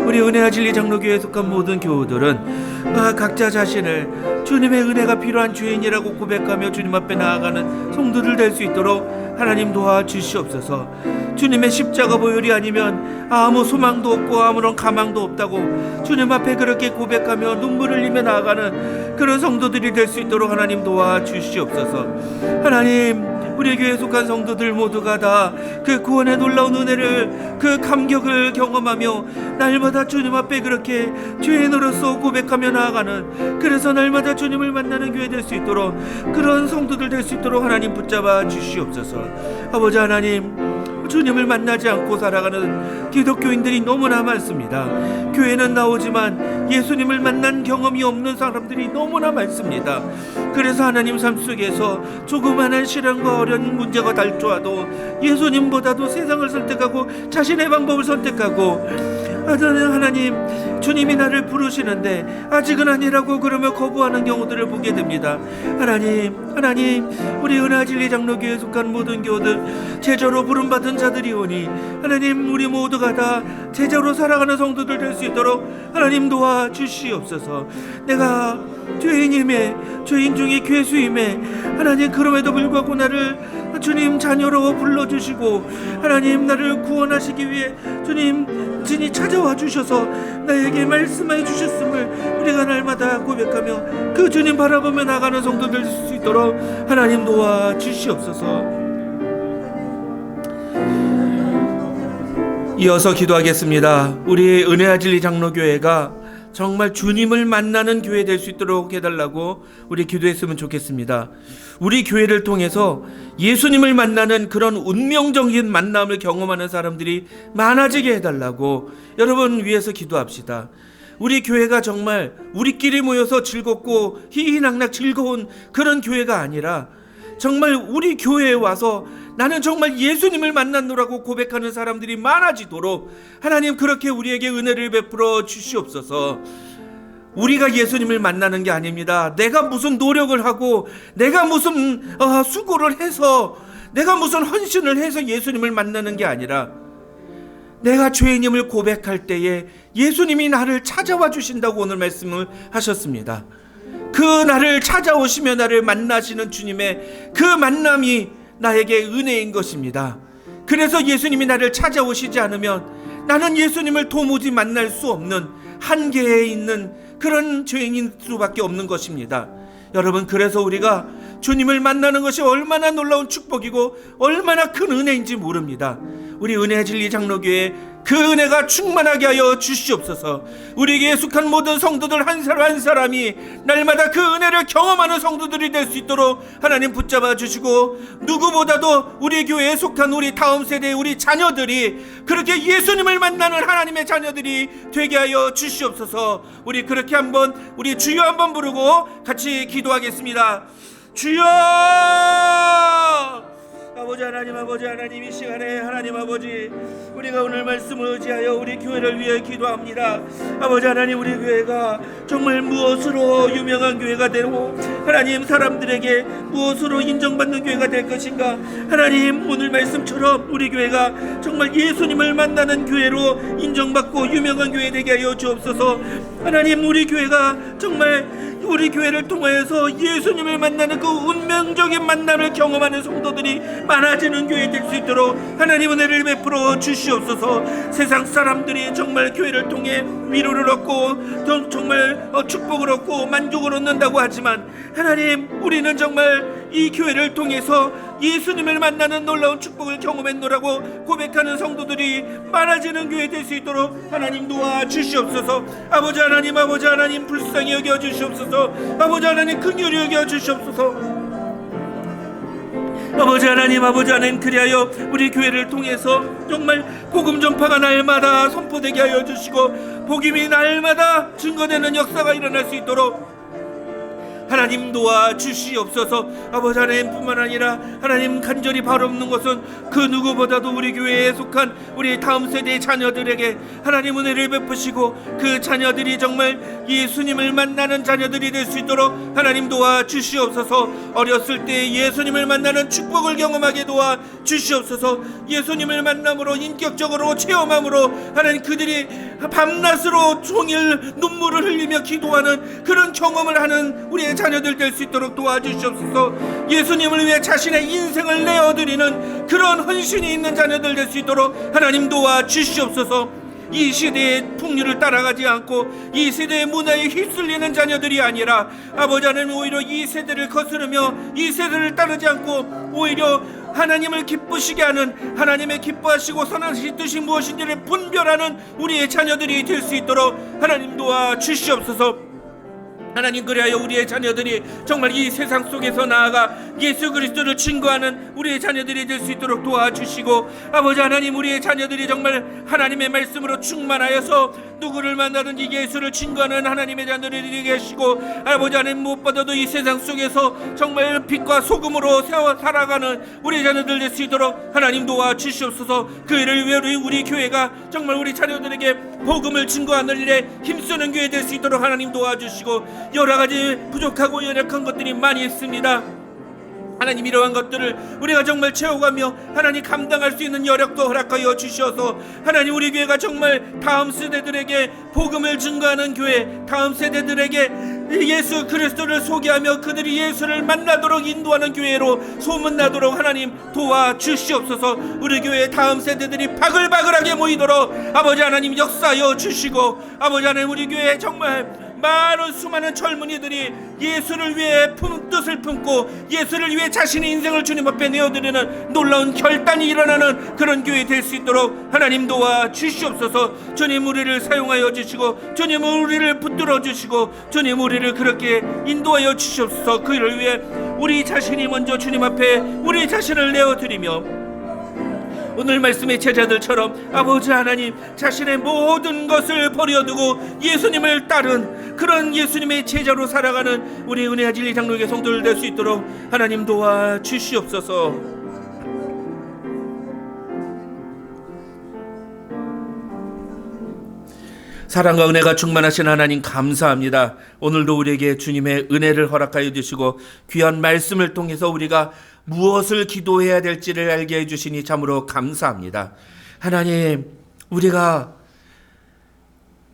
우리 은혜와 진리 장로교회에 속한 모든 교우들은 각자 자신을 주님의 은혜가 필요한 죄인이라고 고백하며 주님 앞에 나아가는 성도들 될 수 있도록 하나님 도와주시옵소서. 주님의 십자가 보혈이 아니면 아무 소망도 없고 아무런 가망도 없다고 주님 앞에 그렇게 고백하며 눈물을 흘리며 나아가는 그런 성도들이 될 수 있도록 하나님 도와주시옵소서. 하나님, 우리 교회에 속한 성도들 모두가 다 그 구원의 놀라운 은혜를, 그 감격을 경험하며 날마다 주님 앞에 그렇게 죄인으로서 고백하며 나아가는, 그래서 날마다 주님을 만나는 교회 될 수 있도록, 그런 성도들 될 수 있도록 하나님 붙잡아 주시옵소서. 아버지 하나님, 주님을 만나지 않고 살아가는 기독교인들이 너무나 많습니다. 교회는 나오지만 예수님을 만난 경험이 없는 사람들이 너무나 많습니다. 그래서 하나님, 삶 속에서 조그마한 시련과 어려운 문제가 닥쳐와도 예수님보다도 세상을 선택하고 자신의 방법을 선택하고, 하나님, 주님이 나를 부르시는데 아직은 아니라고 그러며 거부하는 경우들을 보게 됩니다. 하나님, 우리 은혜와 진리 장로교회에 속한 모든 교우들, 제자로 부름받은 자들이 오니 하나님, 우리 모두가 다 제자로 살아가는 성도들 될 수 있도록 하나님 도와주시옵소서. 내가 죄인 중에 괴수임에 하나님, 그럼에도 불구하고 나를 주님 자녀로 불러주시고 하나님, 나를 구원하시기 위해 주님 진히 찾아와 주셔서 나에게 말씀해 주셨음을 우리가 날마다 고백하며 그 주님 바라보며 나가는 성도들 될 수 있도록 하나님 도와주시옵소서. 이어서 기도하겠습니다. 우리 은혜와 진리 장로교회가 정말 주님을 만나는 교회 될 수 있도록 해달라고 우리 기도했으면 좋겠습니다. 우리 교회를 통해서 예수님을 만나는 그런 운명적인 만남을 경험하는 사람들이 많아지게 해달라고 여러분 위해서 기도합시다. 우리 교회가 정말 우리끼리 모여서 즐겁고 희희낙낙 즐거운 그런 교회가 아니라 정말 우리 교회에 와서 나는 정말 예수님을 만났노라고 고백하는 사람들이 많아지도록 하나님, 그렇게 우리에게 은혜를 베풀어 주시옵소서. 우리가 예수님을 만나는 게 아닙니다. 내가 무슨 노력을 하고 내가 무슨 수고를 해서 내가 무슨 헌신을 해서 예수님을 만나는 게 아니라, 내가 죄인임을 고백할 때에 예수님이 나를 찾아와 주신다고 오늘 말씀을 하셨습니다. 그 나를 찾아오시며 나를 만나시는 주님의 그 만남이 나에게 은혜인 것입니다. 그래서 예수님이 나를 찾아오시지 않으면 나는 예수님을 도무지 만날 수 없는 한계에 있는 그런 죄인일 수밖에 없는 것입니다. 여러분, 그래서 우리가 주님을 만나는 것이 얼마나 놀라운 축복이고 얼마나 큰 은혜인지 모릅니다. 우리 은혜의 진리 장로교회 그 은혜가 충만하게 하여 주시옵소서. 우리에게 속한 모든 성도들 한 사람 한 사람이 날마다 그 은혜를 경험하는 성도들이 될 수 있도록 하나님 붙잡아 주시고, 누구보다도 우리 교회에 속한 우리 다음 세대의 우리 자녀들이 그렇게 예수님을 만나는 하나님의 자녀들이 되게 하여 주시옵소서. 우리 그렇게 한번 우리 주여 한번 부르고 같이 기도하겠습니다. 주여! 아버지 하나님, 이 시간에 하나님 아버지, 우리가 오늘 말씀을 의지하여 우리 교회를 위해 기도합니다. 아버지 하나님, 우리 교회가 정말 무엇으로 유명한 교회가 되고 하나님 사람들에게 무엇으로 인정받는 교회가 될 것인가. 하나님, 오늘 말씀처럼 우리 교회가 정말 예수님을 만나는 교회로 인정받고 유명한 교회 되게 하여 주옵소서. 하나님, 우리 교회가 정말 우리 교회를 통하여서 예수님을 만나는 그 운명적인 만남을 경험하는 성도들이 많아지는 교회 될 수 있도록 하나님 은혜를 베풀어 주시옵소서. 세상 사람들이 정말 교회를 통해 위로를 얻고 정말 축복을 얻고 만족을 얻는다고 하지만 하나님, 우리는 정말 이 교회를 통해서 예수님을 만나는 놀라운 축복을 경험했노라고 고백하는 성도들이 많아지는 교회 될 수 있도록 하나님 도와주시옵소서. 아버지 하나님 불쌍히 여겨 주시옵소서. 아버지 하나님 긍휼히 여겨 주시옵소서. 아버지 하나님 그리하여 우리 교회를 통해서 정말 복음 전파가 날마다 선포되게 하여 주시고 복음이 날마다 증거되는 역사가 일어날 수 있도록 하나님 도와주시옵소서. 아버지 하나님뿐만 아니라 하나님, 간절히 바라옵는 것은 그 누구보다도 우리 교회에 속한 우리 다음 세대의 자녀들에게 하나님 은혜를 베푸시고 그 자녀들이 정말 예수님을 만나는 자녀들이 될 수 있도록 하나님 도와주시옵소서. 어렸을 때 예수님을 만나는 축복을 경험하게 도와주시옵소서. 예수님을 만남으로 인격적으로 체험함으로 하나님 그들이 밤낮으로 종일 눈물을 흘리며 기도하는 그런 경험을 하는 우리의 자녀들 될 수 있도록 도와주시옵소서. 예수님을 위해 자신의 인생을 내어드리는 그런 헌신이 있는 자녀들 될 수 있도록 하나님 도와주시옵소서. 이 시대의 풍류를 따라가지 않고 이 시대의 문화에 휩쓸리는 자녀들이 아니라 아버지 하나님, 오히려 이 세대를 거스르며 이 세대를 따르지 않고 오히려 하나님을 기쁘시게 하는, 하나님의 기뻐하시고 선하신 뜻이 무엇인지를 분별하는 우리의 자녀들이 될 수 있도록 하나님 도와주시옵소서. 하나님, 그리하여 우리의 자녀들이 정말 이 세상 속에서 나아가 예수 그리스도를 증거하는 우리의 자녀들이 될 수 있도록 도와주시고, 아버지 하나님, 우리의 자녀들이 정말 하나님의 말씀으로 충만하여서 누구를 만나든지 예수를 증거하는 하나님의 자녀들이 되게 하시고, 아버지 하나님, 무엇보다도 이 세상 속에서 정말 빛과 소금으로 세워 살아가는 우리의 자녀들 될 수 있도록 하나님 도와주시옵소서. 그 일을 위해 우리 교회가 정말 우리 자녀들에게 복음을 증거하는 일에 힘쓰는 교회 될 수 있도록 하나님 도와주시고, 여러가지 부족하고 연약한 것들이 많이 있습니다. 하나님, 이러한 것들을 우리가 정말 채워가며 하나님 감당할 수 있는 여력도 허락하여 주셔서 하나님, 우리 교회가 정말 다음 세대들에게 복음을 증거하는 교회, 다음 세대들에게 예수 그리스도를 소개하며 그들이 예수를 만나도록 인도하는 교회로 소문나도록 하나님 도와주시옵소서. 우리 교회의 다음 세대들이 바글바글하게 모이도록 아버지 하나님 역사하여 주시고, 아버지 하나님, 우리 교회에 정말 많은 수많은 젊은이들이 예수를 위해 뜻을 품고 예수를 위해 자신의 인생을 주님 앞에 내어드리는 놀라운 결단이 일어나는 그런 교회 될 수 있도록 하나님 도와주시옵소서. 주님, 우리를 사용하여 주시고 주님, 우리를 붙들어 주시고 주님, 우리를 그렇게 인도하여 주시옵소서. 그 일을 위해 우리 자신이 먼저 주님 앞에 우리 자신을 내어드리며 오늘 말씀의 제자들처럼 아버지 하나님, 자신의 모든 것을 버려두고 예수님을 따른 그런 예수님의 제자로 살아가는 우리 은혜와 진리 장로교회 성도들 될 수 있도록 하나님 도와주시옵소서. 사랑과 은혜가 충만하신 하나님 감사합니다. 오늘도 우리에게 주님의 은혜를 허락하여 주시고 귀한 말씀을 통해서 우리가 무엇을 기도해야 될지를 알게 해주시니 참으로 감사합니다. 하나님, 우리가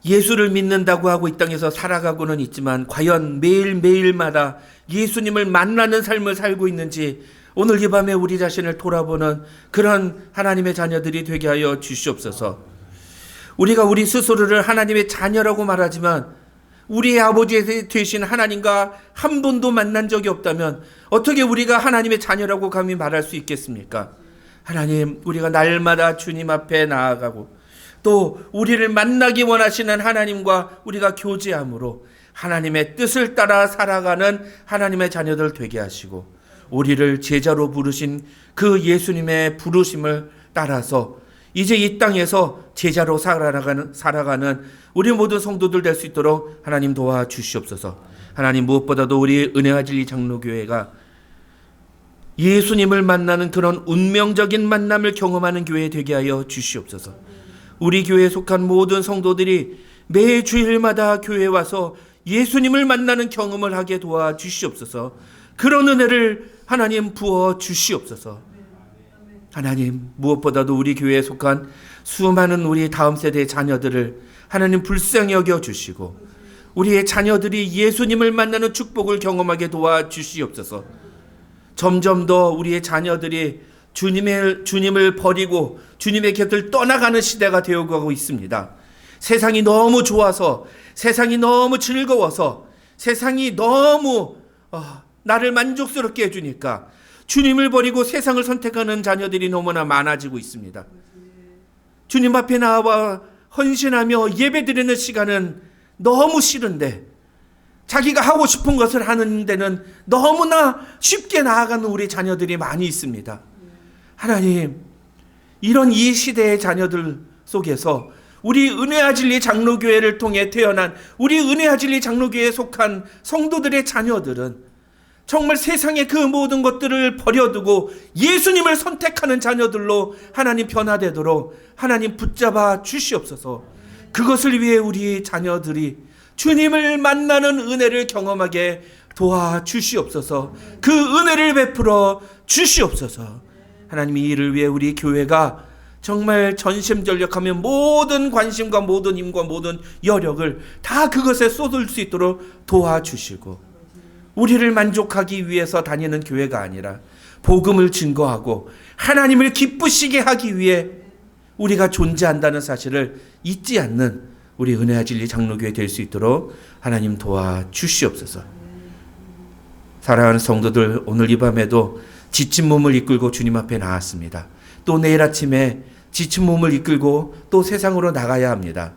예수를 믿는다고 하고 이 땅에서 살아가고는 있지만 과연 매일매일마다 예수님을 만나는 삶을 살고 있는지 오늘 이 밤에 우리 자신을 돌아보는 그런 하나님의 자녀들이 되게 하여 주시옵소서. 우리가 우리 스스로를 하나님의 자녀라고 말하지만 우리의 아버지 되신 하나님과 한 번도 만난 적이 없다면 어떻게 우리가 하나님의 자녀라고 감히 말할 수 있겠습니까? 하나님, 우리가 날마다 주님 앞에 나아가고 또 우리를 만나기 원하시는 하나님과 우리가 교제함으로 하나님의 뜻을 따라 살아가는 하나님의 자녀들 되게 하시고 우리를 제자로 부르신 그 예수님의 부르심을 따라서 이제 이 땅에서 제자로 살아가는 우리 모든 성도들 될 수 있도록 하나님 도와주시옵소서. 하나님, 무엇보다도 우리 은혜와 진리 장로교회가 예수님을 만나는 그런 운명적인 만남을 경험하는 교회 되게 하여 주시옵소서. 우리 교회에 속한 모든 성도들이 매 주일마다 교회에 와서 예수님을 만나는 경험을 하게 도와 주시옵소서. 그런 은혜를 하나님 부어 주시옵소서. 하나님, 무엇보다도 우리 교회에 속한 수많은 우리 다음 세대의 자녀들을 하나님 불쌍히 여겨 주시고 우리의 자녀들이 예수님을 만나는 축복을 경험하게 도와 주시옵소서. 점점 더 우리의 자녀들이 주님을 버리고 주님의 곁을 떠나가는 시대가 되어가고 있습니다. 세상이 너무 좋아서, 세상이 너무 즐거워서, 세상이 너무 나를 만족스럽게 해주니까 주님을 버리고 세상을 선택하는 자녀들이 너무나 많아지고 있습니다. 주님 앞에 나와 헌신하며 예배드리는 시간은 너무 싫은데 자기가 하고 싶은 것을 하는 데는 너무나 쉽게 나아가는 우리 자녀들이 많이 있습니다. 하나님, 이런 이 시대의 자녀들 속에서 우리 은혜와 진리 장로교회를 통해 태어난 우리 은혜와 진리 장로교회에 속한 성도들의 자녀들은 정말 세상의 그 모든 것들을 버려두고 예수님을 선택하는 자녀들로 하나님 변화되도록 하나님 붙잡아 주시옵소서. 그것을 위해 우리 자녀들이 주님을 만나는 은혜를 경험하게 도와주시옵소서. 그 은혜를 베풀어 주시옵소서. 하나님, 이 일을 위해 우리 교회가 정말 전심전력하며 모든 관심과 모든 힘과 모든 여력을 다 그것에 쏟을 수 있도록 도와주시고, 우리를 만족하기 위해서 다니는 교회가 아니라 복음을 증거하고 하나님을 기쁘시게 하기 위해 우리가 존재한다는 사실을 잊지 않는 우리 은혜와 진리 장로교회 될 수 있도록 하나님 도와주시옵소서. 사랑하는 성도들, 오늘 이 밤에도 지친 몸을 이끌고 주님 앞에 나왔습니다. 또 내일 아침에 지친 몸을 이끌고 또 세상으로 나가야 합니다.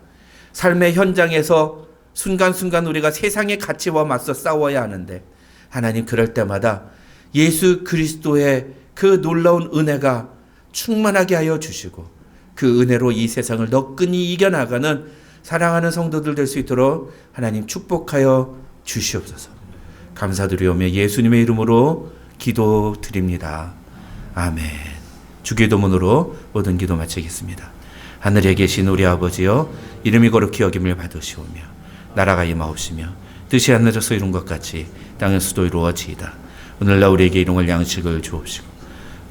삶의 현장에서 순간순간 우리가 세상의 가치와 맞서 싸워야 하는데, 하나님, 그럴 때마다 예수 그리스도의 그 놀라운 은혜가 충만하게 하여 주시고 그 은혜로 이 세상을 너끈히 이겨나가는 사랑하는 성도들 될 수 있도록 하나님 축복하여 주시옵소서. 감사드리오며 예수님의 이름으로 기도드립니다. 아멘. 주기도문으로 모든 기도 마치겠습니다. 하늘에 계신 우리 아버지여, 이름이 거룩히 여김을 받으시오며 나라가 임하옵시며 뜻이 하늘에서 이룬 것 같이 땅에서도 이루어지이다. 오늘날 우리에게 일용할 양식을 주옵시고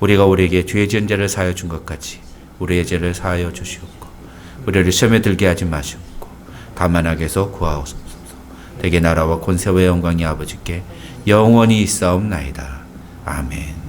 우리가 우리에게 죄 지은 자를 사하여 준 것 같이 우리의 죄를 사하여 주시옵고 우리를 시험에 들게 하지 마시옵고 다만 악에서 구하옵소서. 대개 나라와 권세와 영광이 아버지께 영원히 있사옵나이다. 아멘.